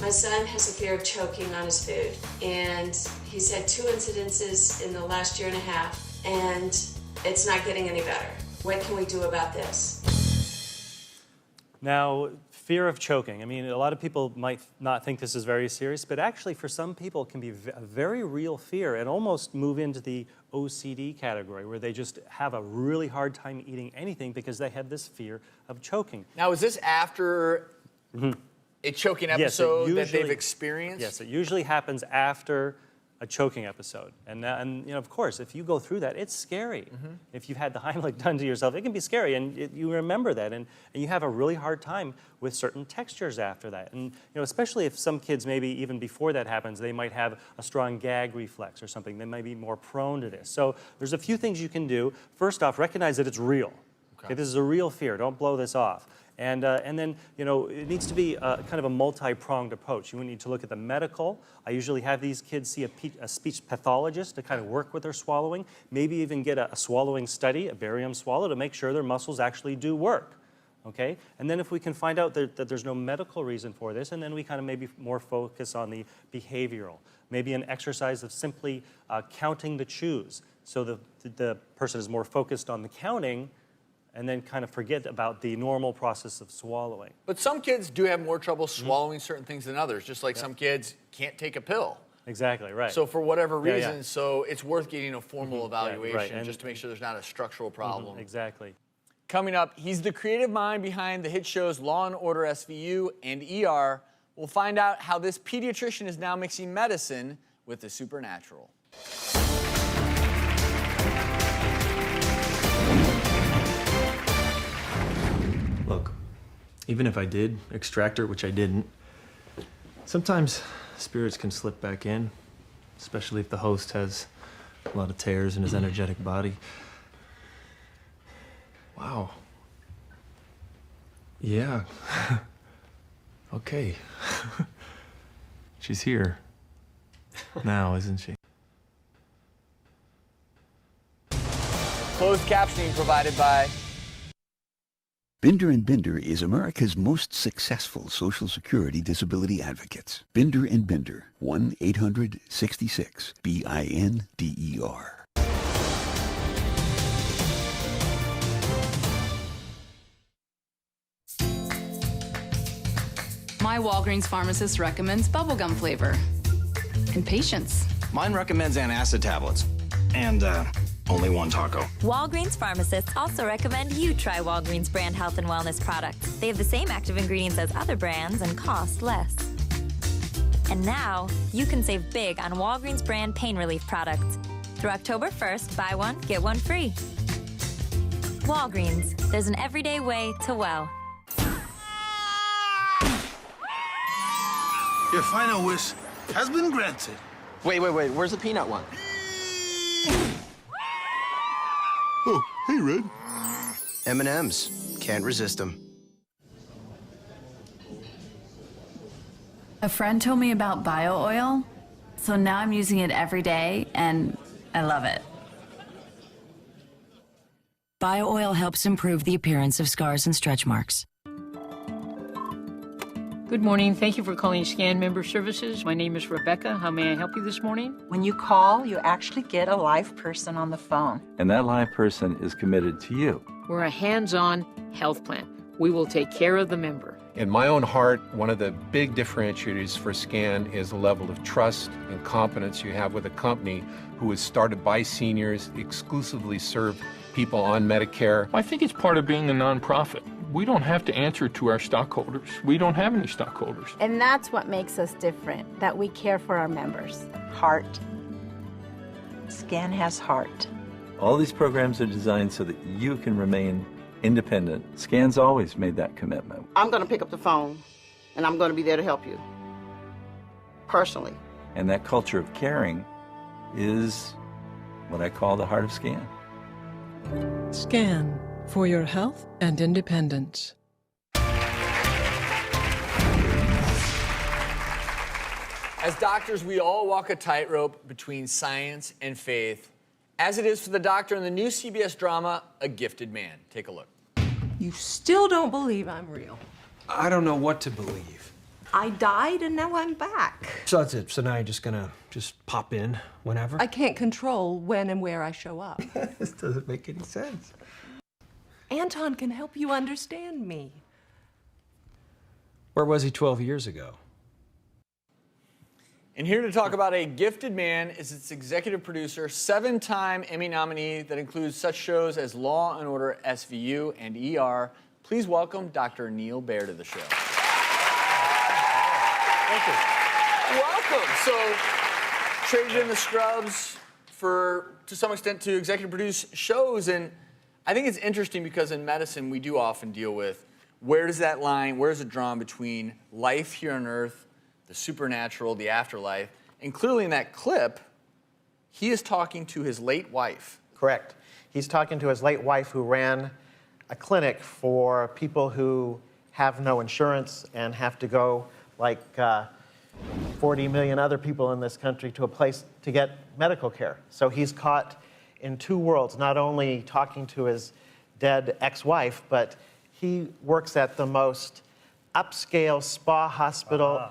Speaker 6: My son has a fear of choking on his food, and he's had 2 incidences in the last year and a half, and it's not getting any better. What can we do about this?
Speaker 18: Now, fear of choking. I mean, a lot of people might not think this is very serious, but actually for some people it can be a very real fear and almost move into the OCD category, where they just have a really hard time eating anything because they have this fear of choking.
Speaker 10: Now, is this after a choking episode that they've experienced?
Speaker 18: Yes, it usually happens after a choking episode. And you know, of course, if you go through that, it's scary. If you've had the Heimlich done to yourself, it can be scary, and you remember that, and you have a really hard time with certain textures after that. And you know, especially if some kids, maybe even before that happens, they might have a strong gag reflex or something. They might be more prone to this. So there's a few things you can do. First off, recognize that it's real. Okay, this is a real fear. Don't blow this off. And then, you know, it needs to be kind of a multi-pronged approach. You need to look at the medical. I usually have these kids see a speech pathologist to kind of work with their swallowing, maybe even get a swallowing study, a barium swallow, to make sure their muscles actually do work, okay? And then if we can find out that there's no medical reason for this, and then we kind of maybe more focus on the behavioral. Maybe an exercise of simply counting the chews. So the person is more focused on the counting, and then kind of forget about the normal process of swallowing.
Speaker 10: But some kids do have more trouble swallowing certain things than others, just like some kids can't take a pill.
Speaker 18: Exactly, right.
Speaker 10: So for whatever reason, so it's worth getting a formal evaluation
Speaker 18: and
Speaker 10: just to make sure there's not a structural problem.
Speaker 18: Exactly.
Speaker 10: Coming up, he's the creative mind behind the hit shows Law & Order SVU and ER. We'll find out how this pediatrician is now mixing medicine with the supernatural.
Speaker 8: Look, even if I did extract her, which I didn't, sometimes spirits can slip back in, especially if the host has a lot of tears in his energetic body. Wow. Yeah. Okay. She's here now, isn't she?
Speaker 10: Closed captioning provided by
Speaker 9: Binder & Binder is America's most successful Social Security disability advocates. Binder & Binder, 1-800-66-BINDER.
Speaker 21: My Walgreens pharmacist recommends bubblegum flavor. And patience.
Speaker 7: Mine recommends antacid tablets. And, only one taco.
Speaker 11: Walgreens pharmacists also recommend you try Walgreens brand health and wellness products. They have the same active ingredients as other brands and cost less. And now, you can save big on Walgreens brand pain relief products. Through October 1st, buy one, get one free. Walgreens, there's an everyday way to well.
Speaker 22: Your final wish has been granted.
Speaker 7: Wait, where's the peanut one?
Speaker 22: Oh, hey, Red.
Speaker 2: M&M's. Can't resist them.
Speaker 3: A friend told me about bio oil, so now I'm using it every day, and I love it.
Speaker 13: Bio oil helps improve the appearance of scars and stretch marks.
Speaker 14: Good morning. Thank you for calling Scan Member Services. My name is Rebecca. How may I help you this morning?
Speaker 15: When you call, you actually get a live person on the phone.
Speaker 16: And that live person is committed to you.
Speaker 14: We're a hands-on health plan. We will take care of the member.
Speaker 17: In my own heart, one of the big differentiators for SCAN is the level of trust and confidence you have with a company who is started by seniors, exclusively serve people on Medicare.
Speaker 19: I think it's part of being a nonprofit. We don't have to answer to our stockholders. We don't have any stockholders.
Speaker 20: And that's what makes us different, that we care for our members.
Speaker 15: Heart. SCAN has heart.
Speaker 16: All these programs are designed so that you can remain independent. SCAN's always made that commitment.
Speaker 23: I'm going to pick up the phone, and I'm going to be there to help you. Personally.
Speaker 16: And that culture of caring is what I call the heart of SCAN.
Speaker 28: SCAN. For your health and independence.
Speaker 10: As doctors, we all walk a tightrope between science and faith, as it is for the doctor in the new CBS drama, A Gifted Man. Take a look.
Speaker 30: You still don't believe I'm real.
Speaker 33: I don't know what to believe.
Speaker 30: I died and now I'm back.
Speaker 33: So that's it. So now you're just gonna pop in whenever?
Speaker 30: I can't control when and where I show up.
Speaker 33: This doesn't make any sense.
Speaker 30: Anton can help you understand me.
Speaker 33: Where was he 12 years ago?
Speaker 10: And here to talk about A Gifted Man is its executive producer, 7-time Emmy nominee that includes such shows as Law & Order SVU and ER. Please welcome Dr. Neal Baer to the show. Thank you. Welcome. So, traded in the scrubs to some extent, to executive produce shows, and I think it's interesting because in medicine, we do often deal with where's it drawn between life here on Earth, the supernatural, the afterlife, and clearly in that clip, he is talking to his late wife.
Speaker 34: Correct. He's talking to his late wife who ran a clinic for people who have no insurance and have to go, like 40 million other people in this country, to a place to get medical care. So he's caught in two worlds, not only talking to his dead ex-wife, but he works at the most upscale spa hospital,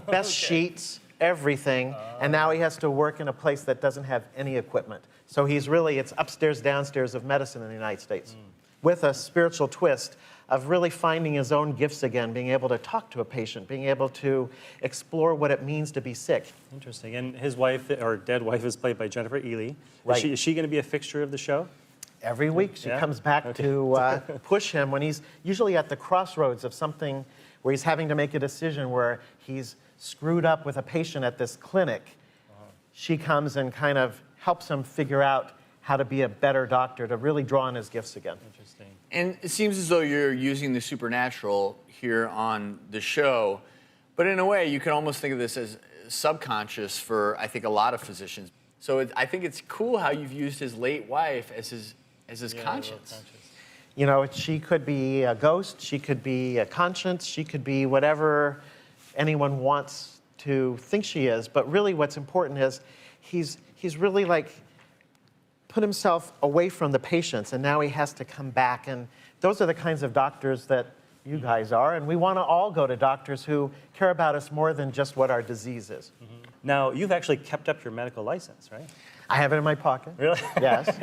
Speaker 34: best sheets, everything, and now he has to work in a place that doesn't have any equipment. So it's upstairs, downstairs of medicine in the United States, with a spiritual twist of really finding his own gifts again, being able to talk to a patient, being able to explore what it means to be sick.
Speaker 18: Interesting. And his wife, or dead wife, is played by Jennifer Ely.
Speaker 34: Right.
Speaker 18: Is she going to be a fixture of the show?
Speaker 34: Every week she comes back to push him when he's usually at the crossroads of something where he's having to make a decision where he's screwed up with a patient at this clinic. She comes and kind of helps him figure out how to be a better doctor, to really draw on his gifts again.
Speaker 18: Interesting.
Speaker 10: And it seems as though you're using the supernatural here on the show, but in a way, you can almost think of this as subconscious for, I think, a lot of physicians. So I think it's cool how you've used his late wife as his conscience.
Speaker 34: You know, she could be a ghost, she could be a conscience, she could be whatever anyone wants to think she is. But really what's important is he's really put himself away from the patients, and now he has to come back. And those are the kinds of doctors that you guys are, and we want to all go to doctors who care about us more than just what our disease is.
Speaker 18: Mm-hmm. Now, you've actually kept up your medical license, right?
Speaker 34: I have it in my pocket.
Speaker 18: Really?
Speaker 34: Yes.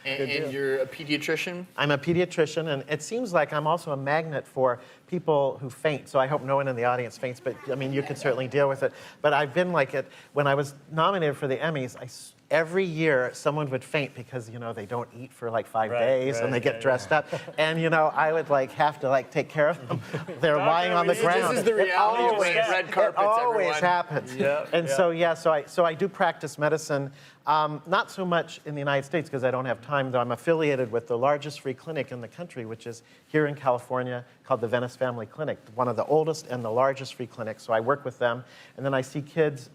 Speaker 10: And you're a pediatrician?
Speaker 34: I'm a pediatrician, and it seems like I'm also a magnet for people who faint, so I hope no one in the audience faints, but I mean, you can certainly deal with it. But I've been like it, when I was nominated for the Emmys, every year someone would faint because, you know, they don't eat for like 5 days and they get dressed up. And, you know, I would like have to like take care of them. They're lying on the ground.
Speaker 10: This is the reality of red carpets,
Speaker 34: it always
Speaker 10: everyone.
Speaker 34: happens. And so I do practice medicine, not so much in the United States because I don't have time, though I'm affiliated with the largest free clinic in the country, which is here in California, called the Venice Family Clinic, one of the oldest and the largest free clinics. So I work with them. And then I see kids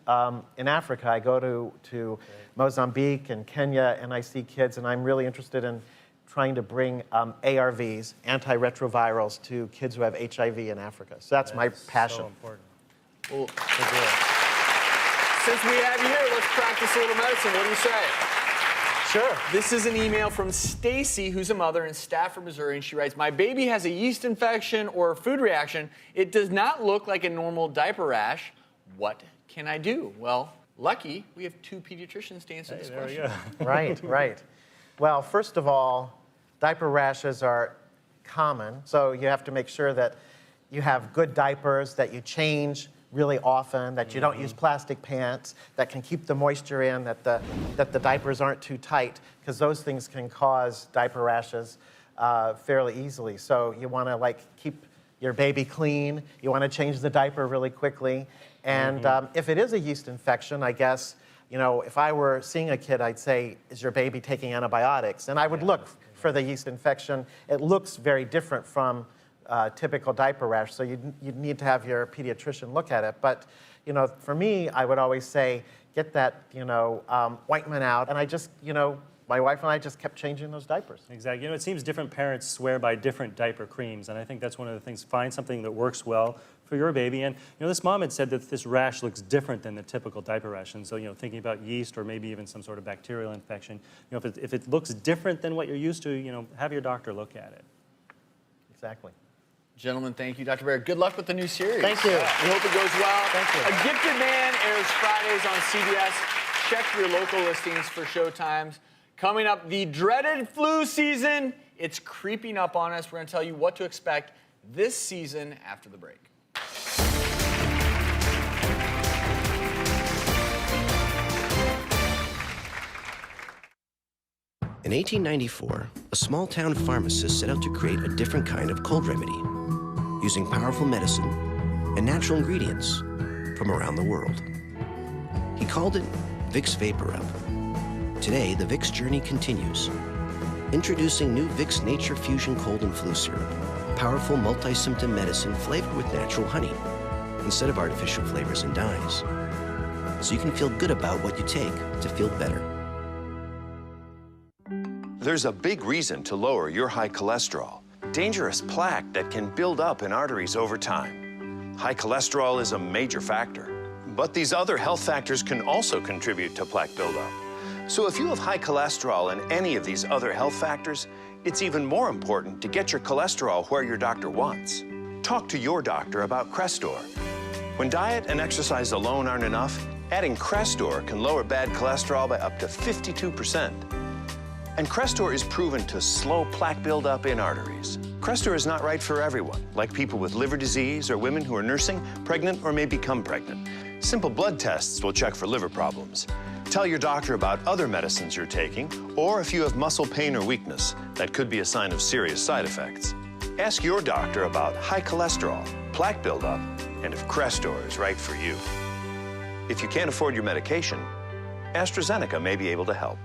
Speaker 34: in Africa. I go to Mozambique and Kenya, and I see kids, and I'm really interested in trying to bring ARVs, antiretrovirals, to kids who have HIV in Africa. So that's my passion.
Speaker 18: So important.
Speaker 10: Well, since we have you here, let's practice a little medicine. What do you say?
Speaker 34: Sure.
Speaker 10: This is an email from Stacy, who's a mother in Stafford, Missouri, and she writes, my baby has a yeast infection or a food reaction. It does not look like a normal diaper rash. What can I do? Well, lucky we have 2 pediatricians to answer this question.
Speaker 34: Right. Well, first of all, diaper rashes are common, so you have to make sure that you have good diapers, that you change really often, that you don't use plastic pants, that can keep the moisture in, that the diapers aren't too tight, because those things can cause diaper rashes fairly easily. So you want to like keep your baby clean. You want to change the diaper really quickly. And if it is a yeast infection, I guess, you know, if I were seeing a kid, I'd say, is your baby taking antibiotics? And I would look for the yeast infection. It looks very different from typical diaper rash, so you'd need to have your pediatrician look at it. But, you know, for me, I would always say, get that, you know, ointment out. And I just, you know, my wife and I just kept changing those diapers.
Speaker 18: Exactly. You know, it seems different parents swear by different diaper creams, and I think that's one of the things. Find something that works well for your baby. And, you know, this mom had said that this rash looks different than the typical diaper rash. And so, you know, thinking about yeast or maybe even some sort of bacterial infection, you know, if it looks different than what you're used to, you know, have your doctor look at it.
Speaker 34: Exactly.
Speaker 10: Gentlemen, thank you. Dr. Baer, good luck with the new series.
Speaker 34: Thank you.
Speaker 10: We hope it goes well.
Speaker 34: Thank you.
Speaker 10: A Gifted Man airs Fridays on CBS. Check your local listings for showtimes. Coming up, the dreaded flu season. It's creeping up on us. We're going to tell you what to expect this season after the break.
Speaker 2: In 1894, a small-town pharmacist set out to create a different kind of cold remedy, using powerful medicine and natural ingredients from around the world. He called it Vicks Vapor Rub. Today, the Vicks journey continues. Introducing new Vicks Nature Fusion Cold and Flu Syrup, powerful multi-symptom medicine flavored with natural honey, instead of artificial flavors and dyes. So you can feel good about what you take to feel better.
Speaker 1: There's a big reason to lower your high cholesterol. Dangerous plaque that can build up in arteries over time. High cholesterol is a major factor, but these other health factors can also contribute to plaque buildup. So if you have high cholesterol and any of these other health factors, it's even more important to get your cholesterol where your doctor wants. Talk to your doctor about Crestor. When diet and exercise alone aren't enough, adding Crestor can lower bad cholesterol by up to 52%. And Crestor is proven to slow plaque buildup in arteries. Crestor is not right for everyone, like people with liver disease or women who are nursing, pregnant, or may become pregnant. Simple blood tests will check for liver problems. Tell your doctor about other medicines you're taking, or if you have muscle pain or weakness, that could be a sign of serious side effects. Ask your doctor about high cholesterol, plaque buildup, and if Crestor is right for you. If you can't afford your medication, AstraZeneca may be able to help.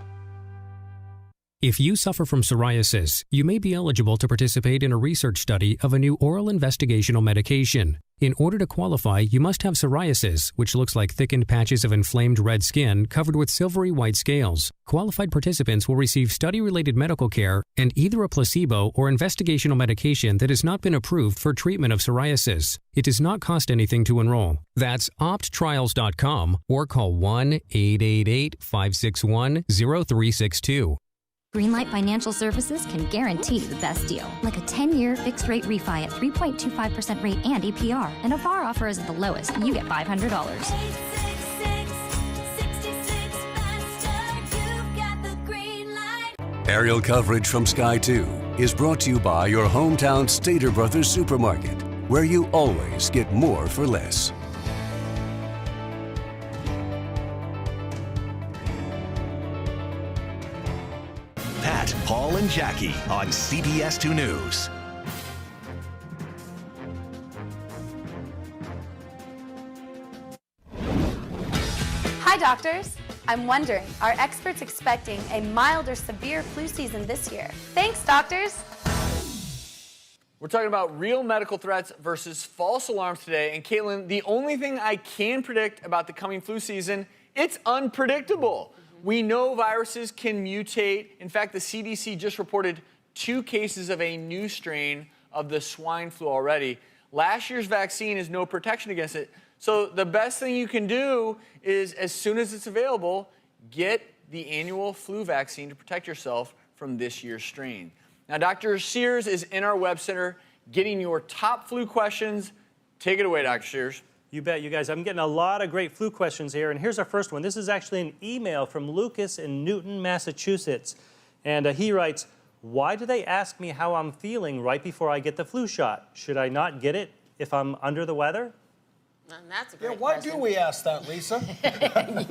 Speaker 4: If you suffer from psoriasis, you may be eligible to participate in a research study of a new oral investigational medication. In order to qualify, you must have psoriasis, which looks like thickened patches of inflamed red skin covered with silvery white scales. Qualified participants will receive study-related medical care and either a placebo or investigational medication that has not been approved for treatment of psoriasis. It does not cost anything to enroll. That's opttrials.com or call 1-888-561-0362.
Speaker 5: Greenlight Financial Services can guarantee the best deal, like a 10-year fixed-rate refi at 3.25% rate and APR. And if our offer is at the lowest, you get $500.
Speaker 6: Aerial coverage from Sky 2 is brought to you by your hometown Stater Brothers Supermarket, where you always get more for less.
Speaker 7: Pat, Paul, and Jackie on CBS 2 News.
Speaker 8: Hi, doctors. I'm wondering, are experts expecting a mild or severe flu season this year? Thanks, doctors.
Speaker 10: We're talking about real medical threats versus false alarms today. And Caitlin, the only thing I can predict about the coming flu season, it's unpredictable. We know viruses can mutate. In fact, the CDC just reported 2 cases of a new strain of the swine flu already. Last year's vaccine has no protection against it. So the best thing you can do is, as soon as it's available, get the annual flu vaccine to protect yourself from this year's strain. Now, Dr. Sears is in our web center getting your top flu questions. Take it away, Dr. Sears.
Speaker 18: You bet, you guys. I'm getting a lot of great flu questions here, and here's our first one. This is actually an email from Lucas in Newton, Massachusetts, and he writes, "Why do they ask me how I'm feeling right before I get the flu shot? Should I not get it if I'm under the weather?"
Speaker 9: That's a great
Speaker 22: why
Speaker 9: question.
Speaker 22: do we ask that, Lisa?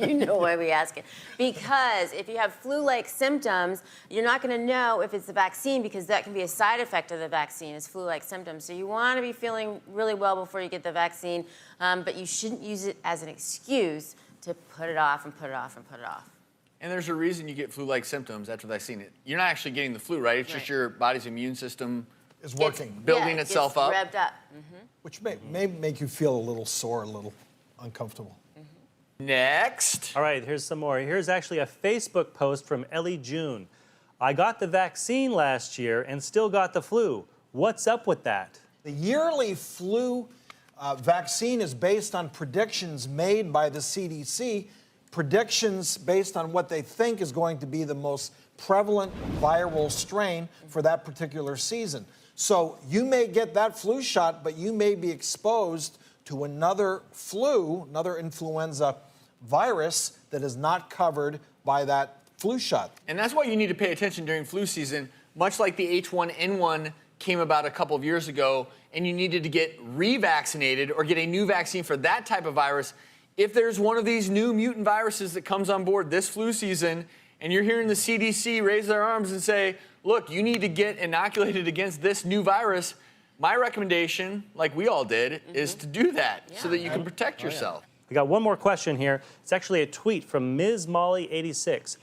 Speaker 9: You know why we ask it. Because if you have flu-like symptoms, you're not going to know if it's the vaccine, because that can be a side effect of the vaccine, is flu-like symptoms. So you want to be feeling really well before you get the vaccine, but you shouldn't use it as an excuse to put it off and put it off and put it off.
Speaker 10: And there's a reason you get flu-like symptoms after the vaccine. You're not actually getting the flu, right? It's just your body's immune system
Speaker 22: is working.
Speaker 10: Building itself up.
Speaker 9: Revved up.
Speaker 22: Which may make you feel a little sore, a little uncomfortable.
Speaker 10: Next.
Speaker 18: All right, here's some more. Here's actually a Facebook post from Ellie June. "I got the vaccine last year and still got the flu. What's up with that?"
Speaker 22: The yearly flu vaccine is based on predictions made by the CDC, predictions based on what they think is going to be the most prevalent viral strain for that particular season. So you may get that flu shot, but you may be exposed to another flu, another influenza virus that is not covered by that flu shot.
Speaker 10: And that's why you need to pay attention during flu season, much like the H1N1 came about a couple of years ago, and you needed to get revaccinated or get a new vaccine for that type of virus. If there's one of these new mutant viruses that comes on board this flu season, and you're hearing the CDC raise their arms and say, look, you need to get inoculated against this new virus, my recommendation, like we all did, is to do that so that you can protect yourself.
Speaker 18: We got one more question here. It's actually a tweet from Ms. Molly86.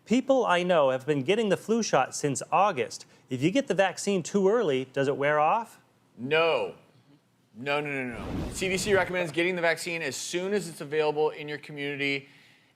Speaker 18: "People I know have been getting the flu shot since August. If you get the vaccine too early, does it wear off?"
Speaker 10: No. No. CDC recommends getting the vaccine as soon as it's available in your community.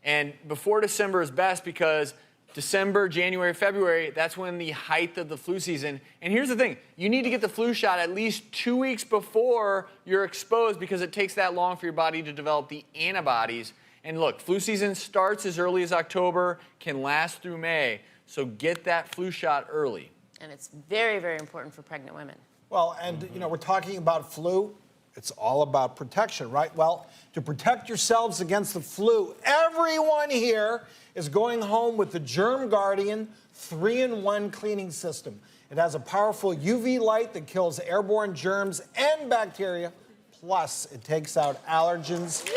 Speaker 10: And before December is best, because December, January, February, that's when the height of the flu season. And here's the thing, you need to get the flu shot at least 2 weeks before you're exposed, because it takes that long for your body to develop the antibodies. And look, flu season starts as early as October, can last through May. So get that flu shot early.
Speaker 9: And it's very, very important for pregnant women.
Speaker 22: Well, and we're talking about flu. It's all about protection, right? Well, to protect yourselves against the flu, everyone here is going home with the Germ Guardian 3-in-1 cleaning system. It has a powerful UV light that kills airborne germs and bacteria. Plus, it takes out allergens and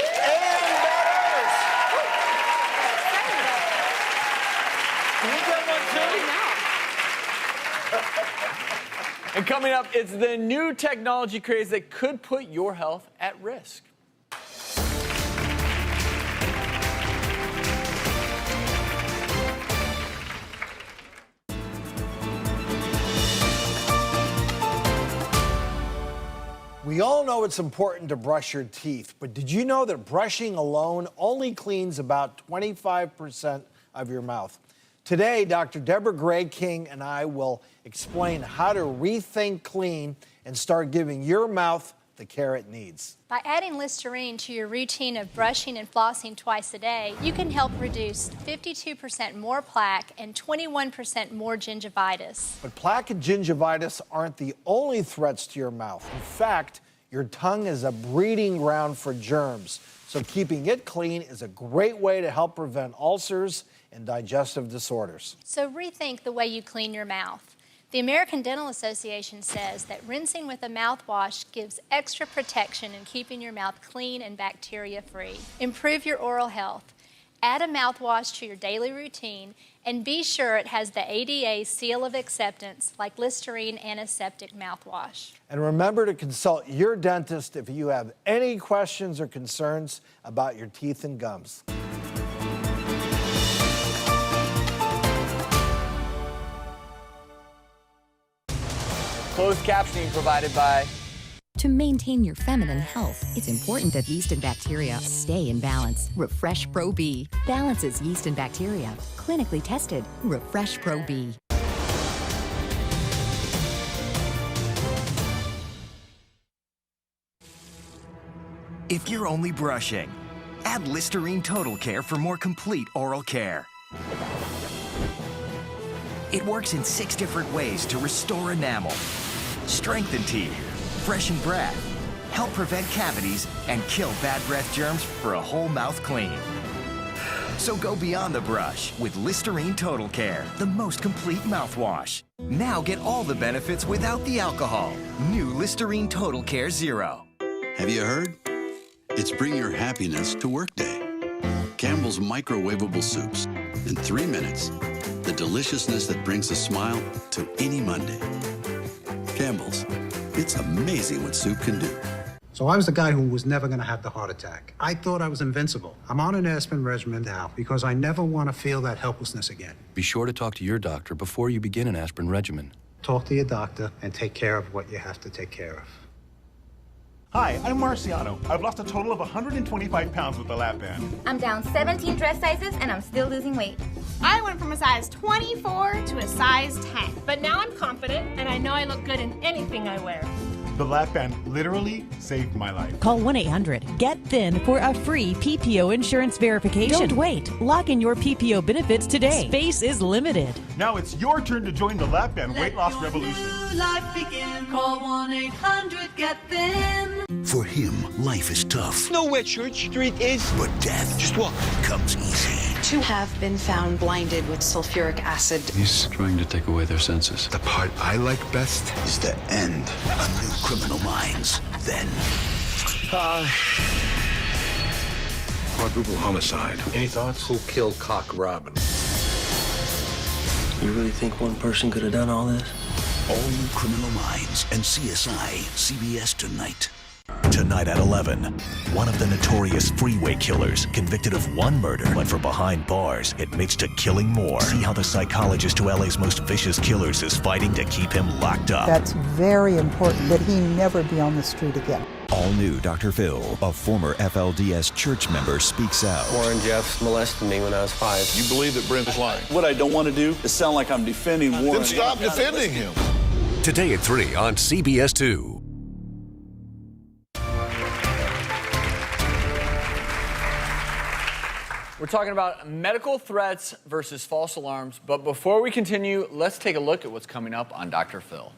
Speaker 22: bugs. Can you get one too?
Speaker 10: And coming up, it's the new technology craze that could put your health at risk.
Speaker 22: We all know it's important to brush your teeth, but did you know that brushing alone only cleans about 25% of your mouth? Today, Dr. Deborah Gray King and I will explain how to rethink clean and start giving your mouth the care it needs.
Speaker 11: By adding Listerine to your routine of brushing and flossing twice a day, you can help reduce 52% more plaque and 21% more gingivitis.
Speaker 22: But plaque and gingivitis aren't the only threats to your mouth. In fact, your tongue is a breeding ground for germs, so keeping it clean is a great way to help prevent ulcers and digestive disorders.
Speaker 11: So rethink the way you clean your mouth. The American Dental Association says that rinsing with a mouthwash gives extra protection in keeping your mouth clean and bacteria-free. Improve your oral health. Add a mouthwash to your daily routine and be sure it has the ADA seal of acceptance like Listerine Antiseptic Mouthwash.
Speaker 22: And remember to consult your dentist if you have any questions or concerns about your teeth and gums.
Speaker 10: Closed captioning provided by...
Speaker 3: To maintain your feminine health, it's important that yeast and bacteria stay in balance. Refresh Pro B balances yeast and bacteria. Clinically tested. Refresh Pro B.
Speaker 7: If you're only brushing, add Listerine Total Care for more complete oral care. It works in 6 different ways to restore enamel, strengthen teeth, freshen breath, help prevent cavities, and kill bad breath germs for a whole mouth clean. So go beyond the brush with Listerine Total Care, the most complete mouthwash. Now get all the benefits without the alcohol. New Listerine Total Care Zero.
Speaker 12: Have you heard? It's bring your happiness to work day. Campbell's microwavable soups. In 3 minutes, the deliciousness that brings a smile to any Monday. Campbell's. It's amazing what soup can do.
Speaker 13: So I was the guy who was never going to have the heart attack. I thought I was invincible. I'm on an aspirin regimen now because I never want to feel that helplessness again.
Speaker 14: Be sure to talk to your doctor before you begin an aspirin regimen.
Speaker 13: Talk to your doctor and take care of what you have to take care of.
Speaker 17: Hi, I'm Marciano. I've lost a total of 125 pounds with the lap band.
Speaker 19: I'm down 17 dress sizes and I'm still losing weight.
Speaker 21: I went from a size 24 to a size 10. But now I'm confident and I know I look good in anything I wear.
Speaker 17: The lap band literally saved my life.
Speaker 24: Call 1-800-GET-THIN for a free PPO insurance verification. Don't wait. Lock in your PPO benefits today. Space is limited.
Speaker 17: Now it's your turn to join the lap band weight loss revolution.
Speaker 25: Life begin. Call 1-800-GET-THIN.
Speaker 26: For him, life is tough.
Speaker 27: Know where Church Street is?
Speaker 26: But death just walk comes easy.
Speaker 29: 2 have been found blinded with sulfuric acid.
Speaker 14: He's trying to take away their senses.
Speaker 26: The part I like best is the end. A new Criminal Minds. Then.
Speaker 31: Quadruple homicide. Any thoughts? Who killed Cock Robin?
Speaker 2: You really think one person could have done all this?
Speaker 26: All new Criminal Minds and CSI, CBS tonight. Tonight at 11, one of the notorious freeway killers, convicted of 1 murder, but from behind bars, admits to killing more. See how the psychologist to LA's most vicious killers is fighting to keep him locked up.
Speaker 32: That's very important that he never be on the street again.
Speaker 35: All new Dr. Phil, a former FLDS church member, speaks out.
Speaker 36: Warren Jeffs molested me when I was 5.
Speaker 37: You believe that Brent is lying?
Speaker 38: What I don't want to do is sound like I'm defending Warren.
Speaker 37: Then stop defending him.
Speaker 6: Today at 3 on CBS 2.
Speaker 10: We're talking about medical threats versus false alarms, but before we continue, let's take a look at what's coming up on Dr. Phil.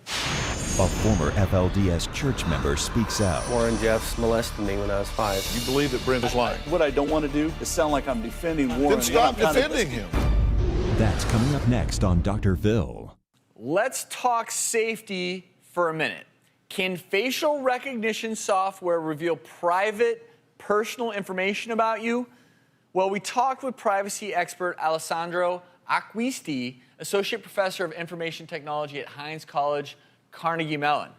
Speaker 35: A former FLDS church member speaks out.
Speaker 36: Warren Jeffs molested me when I was 5.
Speaker 37: You believe that Brent is lying?
Speaker 38: What I don't want to do is sound like I'm defending Warren.
Speaker 37: Then stop defending him.
Speaker 35: That's coming up next on Dr. Phil.
Speaker 10: Let's talk safety for a minute. Can facial recognition software reveal private, personal information about you? Well, we talked with privacy expert Alessandro Acquisti, Associate Professor of Information Technology at Heinz College, Carnegie Mellon.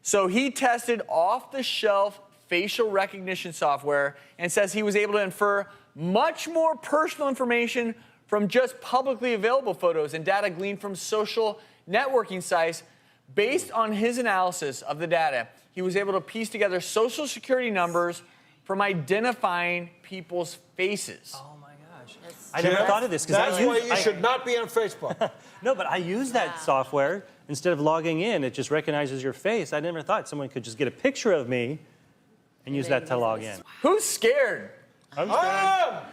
Speaker 10: So he tested off-the-shelf facial recognition software and says he was able to infer much more personal information from just publicly available photos and data gleaned from social networking sites. Based on his analysis of the data, he was able to piece together social security numbers from identifying people's faces.
Speaker 18: Oh my gosh. I never thought of this.
Speaker 22: That's why you should not be on Facebook.
Speaker 18: No, but I use that software. Instead of logging in, it just recognizes your face. I never thought someone could just get a picture of me and use that to log in.
Speaker 10: Who's scared?
Speaker 18: I'm scared.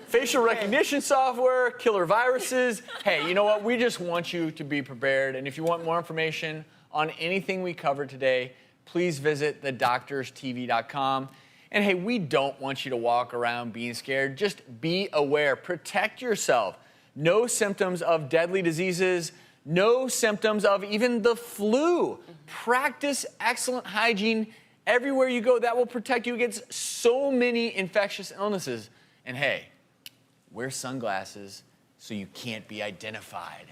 Speaker 10: Facial recognition software, killer viruses. Hey, you know what? We just want you to be prepared. And if you want more information on anything we covered today, please visit thedoctorstv.com. And hey, we don't want you to walk around being scared. Just be aware. Protect yourself. No symptoms of deadly diseases. No symptoms of even the flu. Practice excellent hygiene everywhere you go. That will protect you against so many infectious illnesses. And hey, wear sunglasses so you can't be identified.